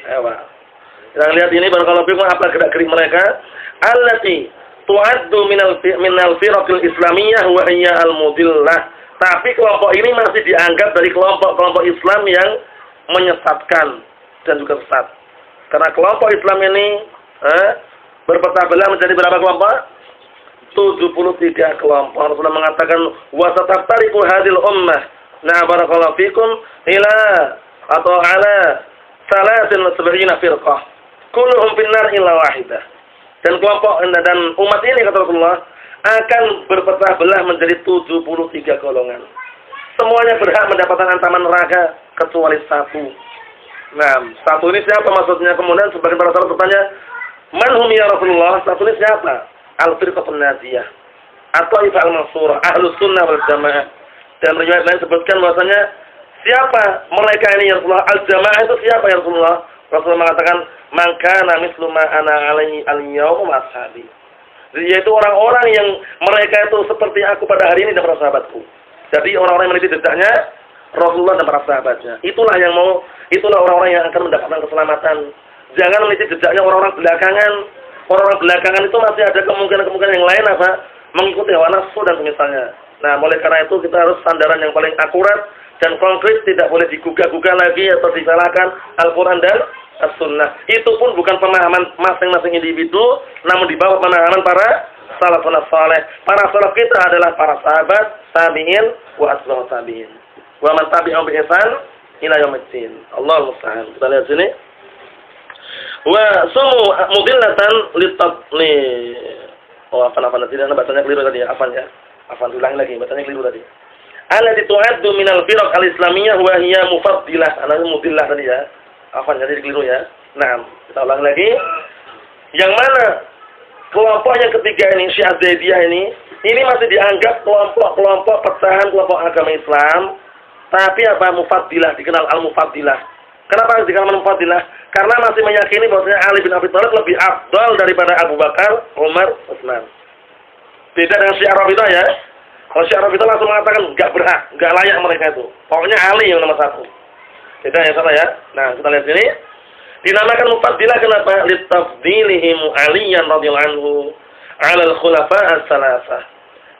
Ayo, kita lihat ini barakallahu fikum apa gerak-gerik mereka. Allati tu'addu minal firaqil islamiyah wa hiya al-mudillah. Tapi kelompok ini masih dianggap dari kelompok-kelompok Islam yang menyesatkan dan juga sesat. Karena kelompok Islam ini berpecah belah menjadi berapa kelompok? 73 kelompok. Rasulullah mengatakan wa sataftariqu hadhil ummah. Nah, barakallahu fikum ila atau ala 73 firqah. Kulluhum finnar illa wahidah. Dan kelompok dan umat ini kata Rasulullah akan berpecah belah menjadi 73 golongan. Semuanya berhak mendapatkan ancaman neraka kecuali satu. Nah, satu ini siapa maksudnya? Kemudian sebagian para sahabat bertanya, "Man hum ya Rasulullah?" Satu ini siapa? Al-firqatun najiyah atau Al-Mansurah, Ahlus Sunnah wal Jamaah. Dan riwayat lain sebutkan bahwasanya Siapa mereka ini ya Rasulullah? Al-jamaah itu siapa ya Rasulullah? Rasulullah mengatakan, "Man kana mislu ma ana alaihi al-yawm wa ashabi." Yaitu orang-orang yang mereka itu seperti aku pada hari ini dan para sahabatku. Jadi orang-orang yang meniti jejaknya Rasulullah dan para sahabatnya. Itulah orang-orang yang akan mendapatkan keselamatan. Jangan meniti jejaknya orang-orang belakangan. Orang-orang belakangan itu masih ada kemungkinan-kemungkinan yang lain apa? Mengikuti hawa nafsu dan semisalnya. Nah, oleh karena itu kita harus sandaran yang paling akurat dan konkret, tidak boleh digugah-gugah lagi atau disalahkan Al-Quran dan As-Sunnah. Itu pun bukan pemahaman masing-masing individu, namun di bawah pemahaman para salafun saleh. Para salaf kita adalah para sahabat, tabi'in, wa asbab tabi'in. Wa man tabi'ahum bi ihsan ila yaumiddin. Allahu musta'an. Kita lihat sini. Wa sumu mudillatan litabni. Oh, apa tidak bacanya keliru tadi ya, afan ya. Afan ulangi lagi, bacanya keliru tadi. Allati tu'addu minal firaq al-islamiyah wa hiya mufaddilah. Ana mudillah tadi ya. Afan jadi keliru ya. Nah, kita ulang lagi. Yang mana kelompok yang ketiga ini, Syiah Zaidiyah ini masih dianggap kelompok pecahan kelompok agama Islam, tapi apa mufaddilah, dikenal al-mufaddilah. Kenapa dikenal al-mufaddilah? Karena masih meyakini bahwasanya Ali bin Abi Thalib lebih afdal daripada Abu Bakar, Umar, Utsman. Beda dengan Syiah Rafidhah ya. Kalau Syiah Rafidhah langsung mengatakan enggak berhak, enggak layak mereka itu. Pokoknya Ali yang nomor 1. Beda ya salah ya. Nah, kita lihat sini. Dinamakan mufaddilah kenapa? Litafdilihim Aliyan radhiyallahu anhu 'ala al-khulafa' as-salasah.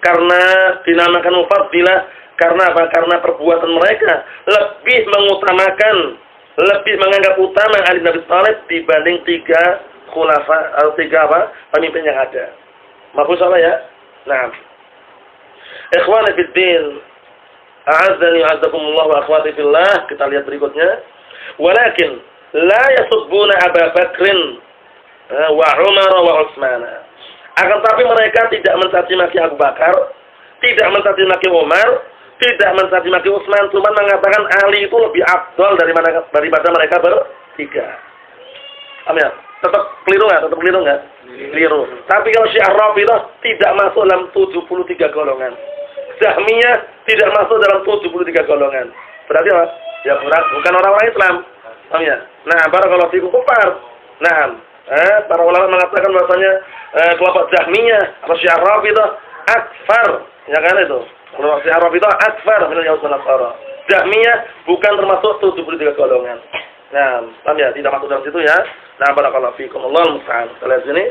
Karena dinamakan mufaddilah karena apa? Karena perbuatan mereka lebih menganggap utama Ali bin Abi Thalib dibanding 3 khulafa atau 3 pemimpin yang ada. Maaf salah ya. Nah. Ikhwani fid din, a'azzani wa'azzakumullah wa akhwati fillah. Kita lihat berikutnya. Walakin la yasubbuna Abu Bakrin wa Umar wa Utsman. Akan tapi mereka tidak mencaci maki Abu Bakar, tidak mencaci maki Umar, tidak mencaci maki Utsman, cuma mengatakan Ali itu lebih afdal daripada mereka bertiga. Paham ya? Tetap keliru enggak? Keliru. Tapi kalau Syiah Rafidhah tidak masuk dalam 73 golongan. Jahmiyah tidak masuk dalam 73 golongan. Berarti apa? Ya bukan orang-orang Islam. Paham ya? Nah, barakallahu fikum kufar. Nah, para ulama mengatakan bahwasanya kelompok Jahmiyah atau Syiah Rafidhah akfar, ya kan itu. Kelompok Syiah Rafidhah akfar min al-Yahud wal Nasara. Jahmiyah bukan termasuk 73 golongan. Nah, paham ya? Tidak masuk dalam situ ya. Nah, barakallahu fikum. Allahul musta'an. Kita lihat sini.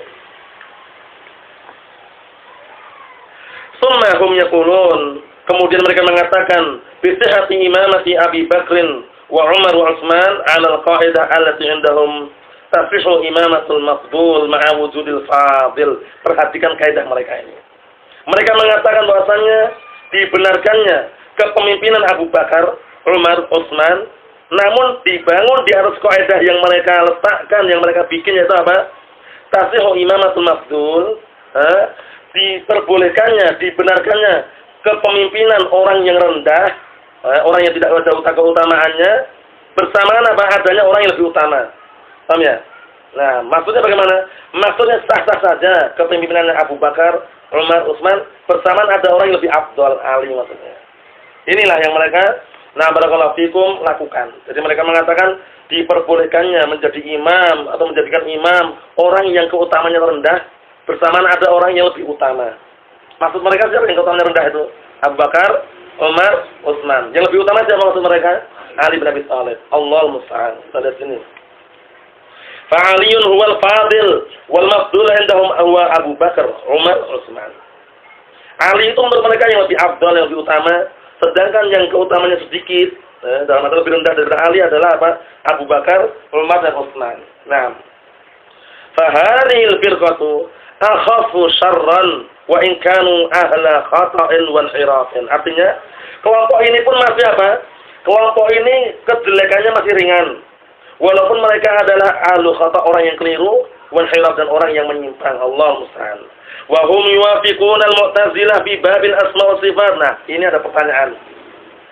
Summa hum yaqulun, kemudian mereka mengatakan bi sihhati imamati Abi Bakrin wa Umar wa Utsman 'ala al-qa'idah allati 'indahum tasihhu imamatul maqbul ma'a wujudil fadil. Perhatikan kaidah mereka ini. Mereka mengatakan bahwasanya dibenarkannya kepemimpinan Abu Bakar, Umar, Utsman, namun dibangun di atas kaidah yang mereka letakkan, yang mereka bikin, yaitu apa? Tasihhu imamatul maqbul, diperbolehkannya, dibenarkannya kepemimpinan orang yang rendah, orang yang tidak ada keutamaannya, bersamaan apa adanya orang yang lebih utama. Paham ya? Nah, maksudnya bagaimana? Maksudnya sah-sah saja kepemimpinannya Abu Bakar, Umar, Utsman, bersamaan ada orang yang lebih afdal, Ali maksudnya. Inilah yang mereka, nah barakallahu fikum, lakukan. Jadi mereka mengatakan diperbolehkannya menjadi imam atau menjadikan imam orang yang keutamanya rendah, bersamaan ada orang yang lebih utama. Maksud mereka siapa yang keutamanya rendah itu? Abu Bakar, Umar, Utsman. Yang lebih utama siapa maksud mereka? Ali bin Abi Thalib. Allahul musta'an. Kita lihat sini. Fa'aliyun huwal fadil wal mafdul indahum huwa Abu Bakar, Umar, Utsman. Ali itu menurut mereka yang lebih afdal, yang lebih utama, sedangkan yang keutamanya sedikit, dalam arti lebih rendah daripada Ali adalah apa? Abu Bakar, Umar, dan Utsman. Nah, fahadhil firqatu akhafu syarran wa in kanu ahla khata'in wal hirafin. Artinya, kelompok ini pun masih apa? Kelompok ini kejelekannya masih ringan. Walaupun mereka adalah ahlu khata', orang yang keliru, wal hiraf, dan orang yang menyimpang. Allah musta'an. Wa hum yuwafiquna al-Mu'tazilah bi babil asma wa sifat. Nah, ini ada pertanyaan.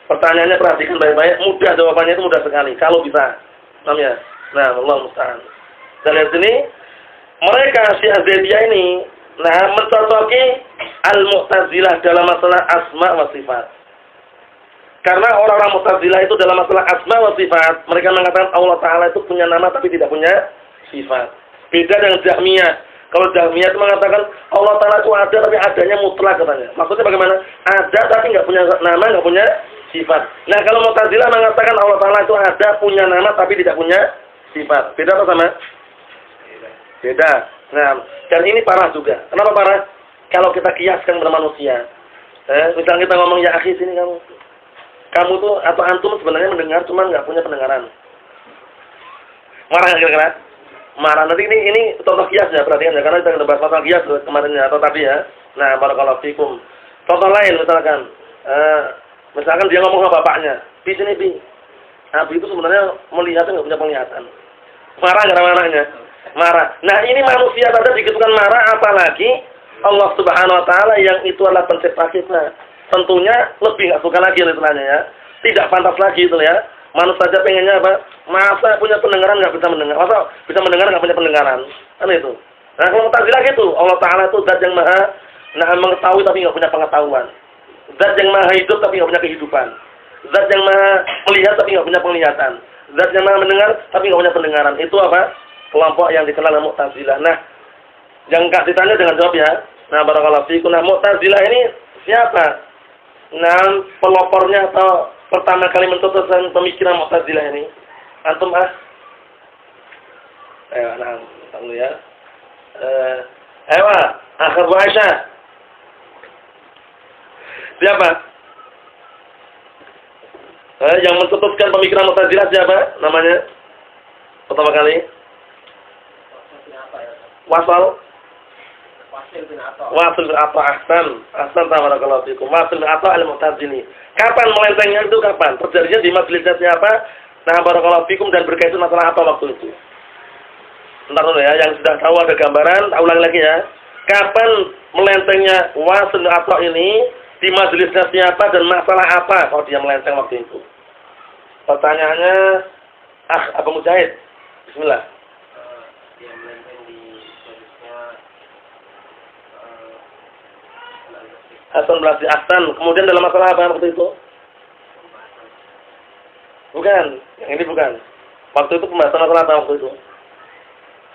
Pertanyaannya perhatikan baik-baik, mudah, jawabannya itu mudah sekali kalau bisa. Paham ya? Nah, Allah musta'an. Dan lihat sini, mereka Syiah Zaidiyah ini mencocoki al-Mu'tazilah dalam masalah asma wa sifat. Karena orang-orang Mu'tazilah itu dalam masalah asma wa sifat, mereka mengatakan Allah Ta'ala itu punya nama tapi tidak punya sifat. Beda dengan Jahmiyah. Kalau Jahmiyah itu mengatakan Allah Ta'ala itu ada tapi adanya mutlak katanya. Maksudnya bagaimana? Ada tapi nggak punya nama, nggak punya sifat. Nah kalau Mu'tazilah mengatakan Allah Ta'ala itu ada, punya nama tapi tidak punya sifat. Beda apa sama? Beda. Nah, dan ini parah juga. Kenapa parah? Kalau kita kiaskan pada manusia. Misalnya kita ngomong, ya akhi sini kamu. Kamu tuh atau antum sebenarnya mendengar, cuma nggak punya pendengaran. Marah nggak kira-kira? Marah. Nanti ini contoh kias ya, perhatikan ya. Karena kita udah bahas masalah kias kemarinnya atau tadi ya. Nah, barakallahu fikum. Contoh lain misalkan dia ngomong sama bapaknya. Bi sini bi. Abi itu sebenarnya melihatnya nggak punya penglihatan. Marah nggak marahnya? Marah. Nah ini manusia saja dikitukan marah, apalagi Allah Subhanahu Wa Taala yang itu adalah pencipta kita. Tentunya lebih nggak suka lagi istilahnya ya. Tidak pantas lagi itu ya. Manusia saja pengennya apa? Masa punya pendengaran nggak bisa mendengar? Masa bisa mendengar nggak punya pendengaran? Kan itu. Nah kalau Mu'tazilah gitu, Allah Taala itu zat yang maha mengetahui tapi nggak punya pengetahuan. Zat yang maha hidup tapi nggak punya kehidupan. Zat yang maha melihat tapi nggak punya penglihatan. Zat yang maha mendengar tapi nggak punya pendengaran. Itu apa? Kelompok yang dikenal dengan Mu'tazilah. Nah, yang nggak ditanya dengan jawab ya. Nah, barakallahu fiikum. Nah, Mu'tazilah ini siapa? Nah, pelopornya atau pertama kali mencetuskan pemikiran Mu'tazilah ini? Antum ah? Ayo, nah, tunggu ya. Ayo, Akhir Bu Aisyah. Siapa? Yang mencetuskan pemikiran Mu'tazilah siapa? Namanya? Pertama kali? Wasil bin Atta. Ahsan tabarakallahu fikum. Wasil bin Atta al-Mu'tazili. Kapan melencengnya itu kapan? Terjadinya di majelisnya siapa? Nah, barakallahu fikum, dan berkaitan masalah apa waktu itu? Bentar dulu ya, yang sudah tahu ada gambaran, ulang lagi ya. Kapan melencengnya Wasil bin Atta ini di majelisnya siapa dan masalah apa kalau dia melenceng waktu itu? Pertanyaannya Abu Mujahid. Bismillah. Dia melenceng di majelisnya Hasan bin Ahsan. Kemudian dalam masalah apa waktu itu? Bukan, yang ini bukan. Waktu itu pembahasan masalah apa waktu itu?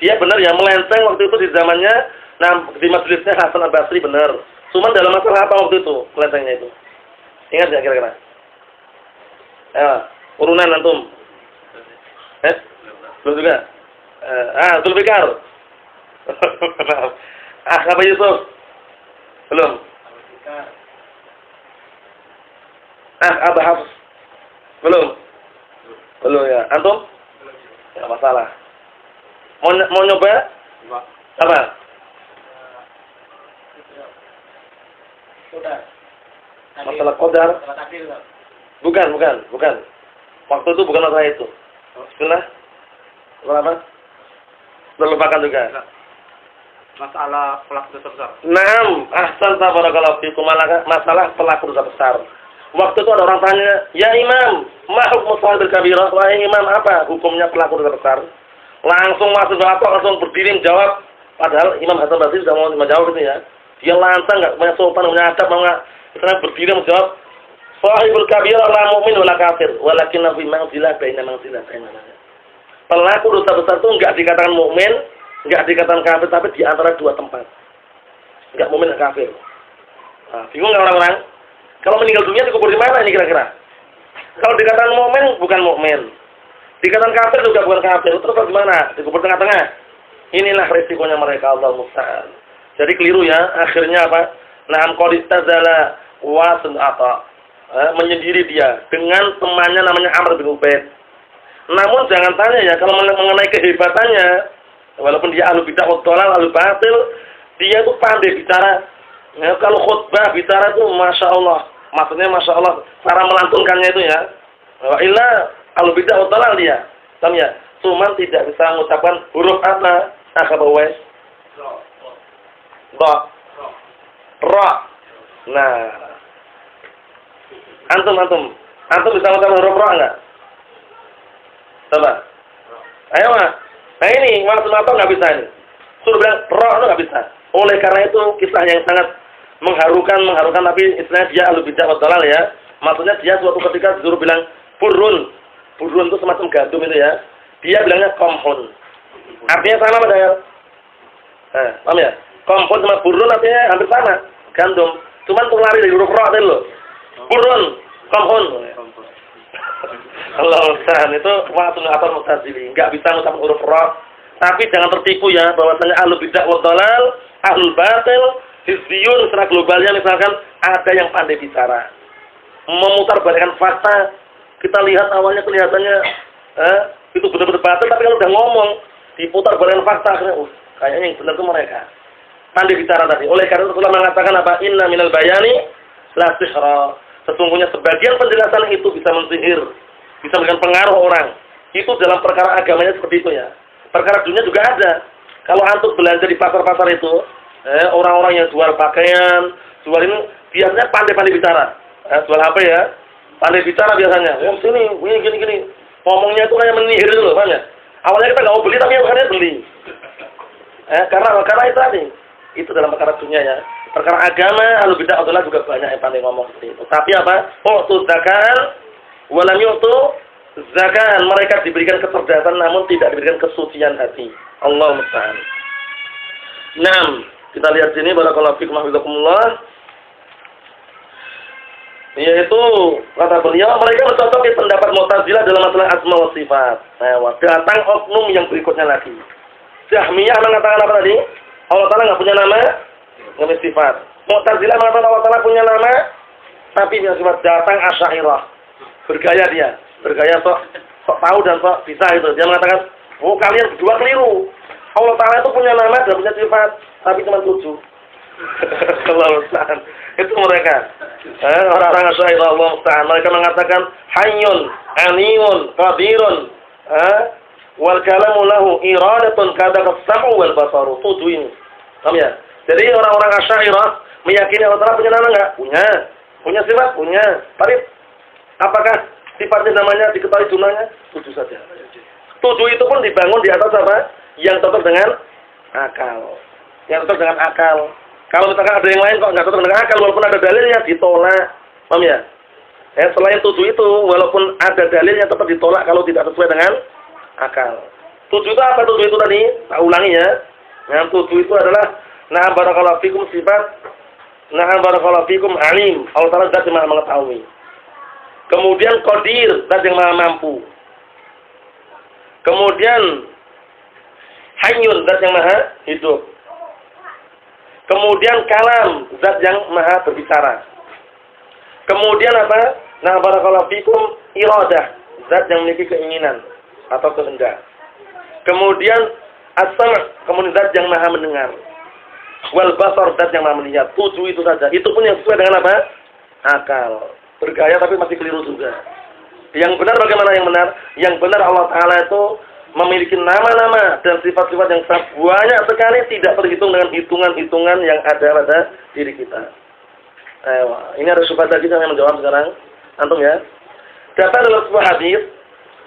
Dia benar ya melenceng waktu itu di zamannya, nah di majelisnya Hasan al-Basri benar. Cuman dalam masalah apa waktu itu melencengnya itu? Ingat nggak kira-kira? Urunan antum. Belum juga. Zulfikar. Apa Yusuf? Belum. Abah Hafs. Belum. Belum ya. Antum? Enggak masalah. Mau nyoba? Apa? Masalah qadar. Bukan. Waktu itu bukan masalah itu. Bismillah. Apa? Terlupakan juga. Masalah pelaku dosa besar. Naam, ahsan tabarakallahu fikum, masalah pelaku dosa besar. Waktu itu ada orang tanya, "Ya Imam, ma hukmu sahibil kabirah?" Wahai Imam, apa hukumnya pelaku dosa besar? Langsung masuk berapa, langsung berdiri menjawab. Padahal Imam Hasan Basri sudah mau menjawab itu ya. Dia langsung enggak punya sopan, punya adab, mau enggak misalnya berdiri menjawab, "Sahibul kabirah la mu'min wala kafir, walakinna fi manzilah baina manzilatayn." Pelaku dosa besar itu enggak dikatakan mukmin, enggak dikatakan kafir, tapi di antara dua tempat. Enggak mukmin dan kafir. Nah, bingung enggak orang-orang? Kalau meninggal dunia dikubur di mana ini kira-kira? Kalau dikatakan mukmin bukan mukmin. Dikatakan kafir juga bukan kafir. Terus bagaimana? Dikubur tengah-tengah. Inilah resikonya mereka, Allah musta'an. Jadi keliru ya. Akhirnya apa? Na'am qad istazala Wasil Atta. Menyendiri dia dengan temannya namanya Amr bin Ubaid. Namun jangan tanya ya, kalau mengenai kehebatannya, walaupun dia ahlu bidah wa dhalal, ahlu batil, dia itu pandai bicara. Ya, kalau khutbah bicara itu masya Allah, maksudnya masya Allah, cara melantunkannya itu ya. Wa illa ahlu bidah wa dhalal dia, paham ya? Cuman tidak bisa mengucapkan huruf apa? Akhabawais. Ra. Nah, antum bisa mengucapkan huruf ra enggak? Coba. Ayo Mas. Nah ini maksud apa nggak bisa ini? Suruh bilang roh itu nggak bisa. Oleh karena itu kisah yang sangat mengharukan tapi istilahnya dia ahlu bidah wa dhalal ya. Maksudnya dia suatu ketika disuruh bilang burun. Burun itu semacam gandum itu ya. Dia bilangnya komhun. Artinya sama padahal. Paham ya? Komhun sama burun artinya hampir sama. Gandum. Cuman untuk lari dari huruf ra tadi loh. Burun, komhun. Allah Ustaz, itu waktu apa mutazili. Enggak bisa ngucapin huruf ra. Tapi jangan tertipu ya bahwasanya ahlul bidah wal dhalal, ahlul batil, hizbiyun secara globalnya misalkan ada yang pandai bicara. Memutarbalikkan fakta. Kita lihat awalnya kelihatannya itu benar-benar batil, tapi kalau udah ngomong diputarbalikkan fakta akhirnya kayaknya yang benar itu mereka. Pandai bicara tadi. Oleh karena itu Rasulullah mengatakan apa? Inna minal bayani la sihra. Sesungguhnya sebagian penjelasan itu bisa mensihir, bisa memberikan pengaruh orang. Itu dalam perkara agamanya seperti itu ya. Perkara dunia juga ada. Kalau antum belanja di pasar-pasar itu, orang-orang yang jual pakaian, jual ini biasanya pandai-pandai bicara. Jual apa ya? Pandai bicara biasanya. Sini, gini. Ngomongnya itu kayak menyihir itu loh, paham ya? Awalnya kita nggak mau beli, tapi akhirnya beli. Karena itu tadi. Itu dalam perkara dunia ya. Perkara agama, ahlul bidah adalah juga banyak yang pandai ngomong seperti itu. Tapi apa? U'tu zakat, walam yu'tu zakat. Mereka diberikan kecerdasan namun tidak diberikan kesucian hati. Allah musta'an. 6. Kita lihat sini barakallahu fikum hafizakumullah. Yaitu kata beliau mereka mencocoki pendapat Mu'tazilah dalam masalah asma wa sifat. Datang oknum yang berikutnya lagi. Jahmiyah mengatakan apa tadi? Allah Ta'ala nggak punya nama, nggak punya sifat. Mu'tazilah mengatakan Allah Ta'ala punya nama, tapi punya sifat. Datang Asy'ariyah, bergaya dia, bergaya sok tahu dan sok bisa itu. Dia mengatakan, kalian berdua keliru. Allah Ta'ala itu punya nama dan punya sifat, tapi cuma 7. Allah Ta'ala. Itu mereka. Orang-orang Asy'ariyah Allah Ta'ala. Mereka mengatakan hayyun, aliyun, qadirun. Wal kalamu lahu iradatun kadaka as-sam'u wal basaru. 7 ini. Paham ya? Jadi orang-orang Asy'ariyah meyakini Allah Ta'ala punya nama enggak? Punya. Punya sifat? Punya. Tapi apakah sifatnya namanya diketahui jumlahnya? 7 saja. 7 itu pun dibangun di atas apa? Yang cocok dengan akal. Yang cocok dengan akal. Kalau misalkan ada yang lain kok nggak cocok dengan akal, walaupun ada dalilnya ditolak. Paham ya? Selain 7 itu, walaupun ada dalilnya tetap ditolak kalau tidak sesuai dengan akal. 7 itu apa 7 itu tadi? Tak ulangi ya. Yang 7 itu adalah na'am barakallahu fikum sifat, na'am barakallahu fikum alim. Allah Ta'ala zat yang maha mengetahui. Kemudian qadir, zat yang maha mampu. Kemudian hayyun, zat yang maha hidup. Kemudian kalam, zat yang maha berbicara. Kemudian apa? Na'am barakallahu fikum iradah, zat yang memiliki keinginan atau kehendak. Kemudian as-sam', kemudian zat yang maha mendengar. Wal basar, zat yang maha melihat. 7 itu saja. Itu pun yang sesuai dengan apa? Akal. Bergaya tapi masih keliru juga. Yang benar bagaimana yang benar? Yang benar Allah Ta'ala itu memiliki nama-nama dan sifat-sifat yang sangat banyak sekali, tidak terhitung dengan hitungan-hitungan yang ada pada diri kita. Ini ada syubhat lagi yang menjawab sekarang. Antum ya. Datang dalam sebuah hadis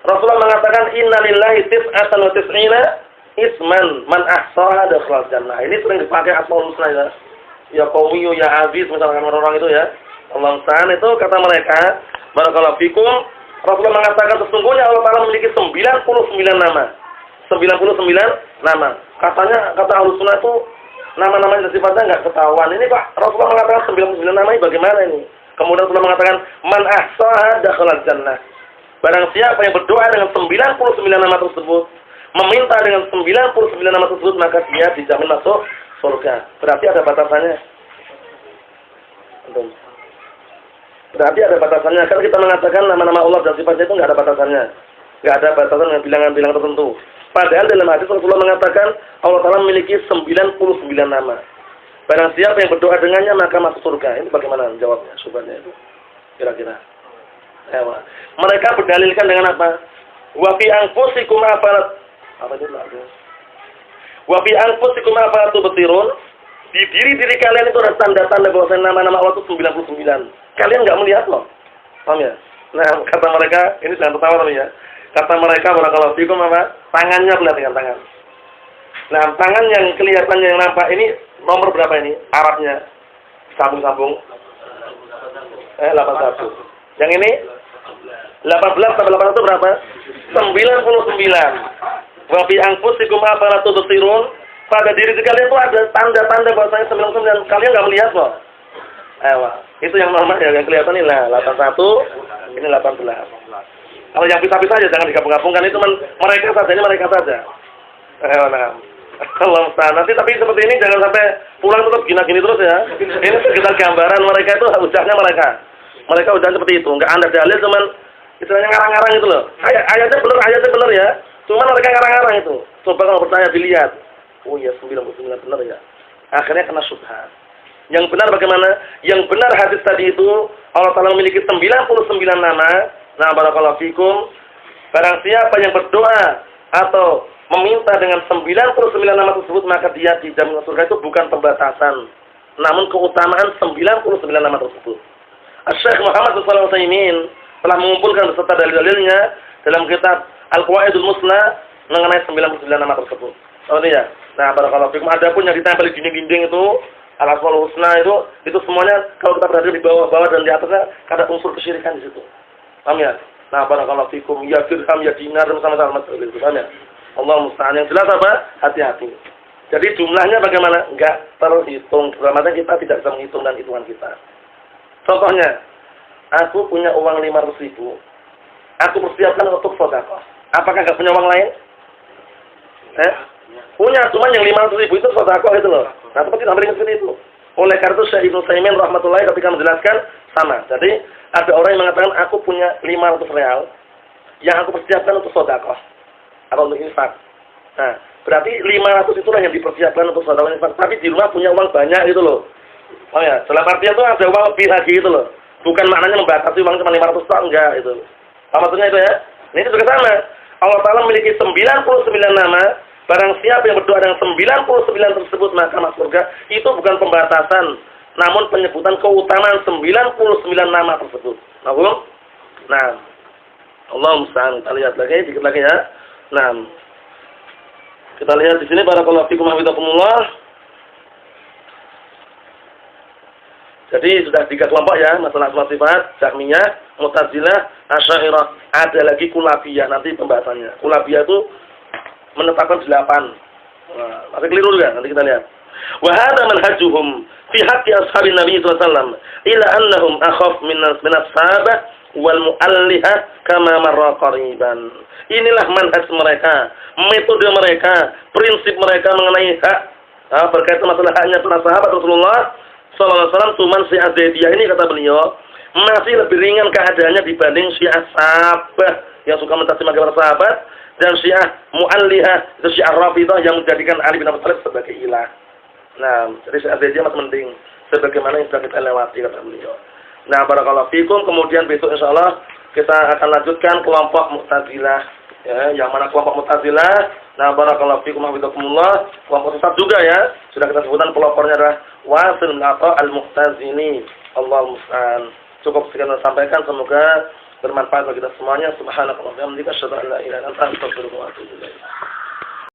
Rasulullah mengatakan inna lillahi tis'atan wa tis'ina isman man ahsaha dakhala jannah. Ini sering dipakai asmaul husna ya. Ya Qawiyyu ya Aziz misalkan orang-orang itu ya. Allah Ta'ala itu kata mereka, barakallahu fikum, Rasulullah mengatakan sesungguhnya Allah Ta'ala memiliki 99 nama. 99 nama. Katanya kata Ahlussunnah itu nama-namanya dan sifatnya enggak ketahuan. Ini Pak Rasulullah mengatakan 99 nama ini bagaimana ini? Kemudian Rasulullah mengatakan man ahsaha dakhala jannah. Barang siapa yang berdoa dengan 99 nama tersebut, meminta dengan 99 nama tersebut, maka dia dijamin masuk surga. Berarti ada batasannya. Berarti ada batasannya. Kalau kita mengatakan nama-nama Allah dan sifatnya itu nggak ada batasannya. Nggak ada batasan dengan bilangan-bilangan tertentu. Padahal dalam hadis Rasulullah mengatakan Allah Ta'ala memiliki 99 nama. Barang siapa yang berdoa dengannya maka masuk surga. Ini bagaimana jawabnya? Subhannya itu. Kira-kira. Mereka berdalilkan dengan apa? Wa fi anfusikum apa itu lagi? Wa fi anfusikum afalatun tubsirun. Di diri-diri kalian itu ada tanda-tanda bahwa nama-nama Allah itu 99. Kalian nggak melihat loh. Paham ya? Nah, kata mereka, ini jangan tertawa tapi ya. Kata mereka barakallahu fikum apa? Tangannya perhatikan tangan. Nah, tangan yang kelihatannya yang nampak ini nomor berapa ini? Arabnya. Sambung-sambung. 81. Yang ini 18 tambah 8 itu berapa? 99. Wa fi anfusikum afala tubsirun. Pada diri kalian itu ada tanda-tanda bahwasanya 99. Kalian enggak melihat kok. Itu yang normal ya, yang kelihatan ini lah 81, ini 18. Kalau yang pisah-pisah aja jangan digabung-gabungkan, itu mereka saja, ini mereka saja. Kalau nanti tapi seperti ini jangan sampai pulang tetap gini-gini terus ya. Ini sekitar gambaran mereka itu ucapnya mereka. Mereka ucapnya seperti itu, enggak ada dalil, cuman istilahnya ngarang-ngarang itu loh. Ayatnya benar ya. Cuman mereka ngarang-ngarang itu. Coba kalau percaya dilihat. Oh iya 99 benar ya. Akhirnya kena syubhat. Yang benar bagaimana? Yang benar hadis tadi itu Allah Ta'ala memiliki 99 nama. Nah, barakallahu fikum. Barang siapa yang berdoa atau meminta dengan 99 nama tersebut, maka dia dijamin surga. Itu bukan pembatasan, namun keutamaan 99 nama tersebut. Syekh Muhammad Shalih Al-Utsaimin telah mengumpulkan beserta dalil-dalilnya dalam kitab Al-Qawaidul Musla mengenai 99 nama tersebut. Oh ya. Nah, barakallahu fikum. Adapun yang ditempel di dinding-dinding itu Al-Asmaul Husna itu semuanya kalau kita berada di bawah-bawah dan di atasnya ada unsur kesyirikan di situ. Paham ya? Nah, barakallahu fikum. Ya dirham, ya dinar, sama-sama itu. Paham ya? Allah musta'an. Yang jelas apa? Hati-hati. Jadi jumlahnya bagaimana? Enggak terhitung. Berarti kita tidak bisa menghitung dan hitungan kita. Contohnya, aku punya uang 500.000. Aku persiapkan untuk sedekah. Apakah enggak punya uang lain? Punya, cuma yang 500.000 itu sedekah itu loh. Nah, seperti sampai seperti itu. Oleh karena itu Syekh Ibnu Utsaimin rahmatullahi ketika menjelaskan sama. Jadi, ada orang yang mengatakan aku punya 500 real yang aku persiapkan untuk sedekah atau untuk infak. Nah, berarti 500 itulah yang dipersiapkan untuk sedekah infak. Tapi di rumah punya uang banyak gitu loh. Oh ya, dalam artian itu ada uang lebih lagi gitu loh. Bukan maknanya membatasi uang cuma 500 tok, enggak itu. Apa maksudnya itu ya? Ini juga sama. Allah Ta'ala memiliki 99 nama. Barang siapa yang berdoa dengan 99 tersebut maka masuk surga. Itu bukan pembatasan, namun penyebutan keutamaan 99 nama tersebut. Nah, Allah musta'an. Kita lihat lagi, dikit lagi ya. Nah, kita lihat di sini barakallahu fikum hafizakumullah. Jadi sudah 3 kelompok ya, masalah asma sifat, Jahmiyah, Mu'tazilah, Asy'ariyah. Ada lagi Kulabiyah, nanti pembahasannya. Kulabiyah itu menetapkan 8. Nah, masih keliru juga, nanti kita lihat. Wa hadza manhajuhum fi haqqi ashabin Nabi sallallahu alaihi wasallam ila annahum akhaf min as-sahabah wal mu'alliha kama marra qariban. Inilah manhaj mereka, metode mereka, prinsip mereka mengenai hak berkaitan masalah haknya para sahabat Rasulullah sallallahu alaihi wasallam. Cuman Syiah Zaidiyah ini kata beliau masih lebih ringan keadaannya dibanding Syiah Sabah yang suka mencaci maki para sahabat dan Syiah Mu'allihah, itu Syiah Rafidhah yang menjadikan Ali bin Abi Thalib sebagai ilah. Nah, jadi Syiah Zaidiyah masih mending sebagaimana yang sudah kita lewati kata beliau. Nah, barakallahu fikum. Kemudian besok insyaallah kita akan lanjutkan kelompok Mu'tazilah ya, yang mana kelompok Mu'tazilah. Nah, barakallahu fikum hafizakumullah. Kelompok sesat juga ya. Sudah kita sebutkan pelopornya adalah Wasil bin Atha al-Mu'tazili. Allah musta'an. Cukup sekian yang sampaikan, semoga bermanfaat bagi kita semuanya. Subhanakallahumma wa bihamdika asyhadu an la ilaha illa anta astaghfiruka wa atubu ilaik.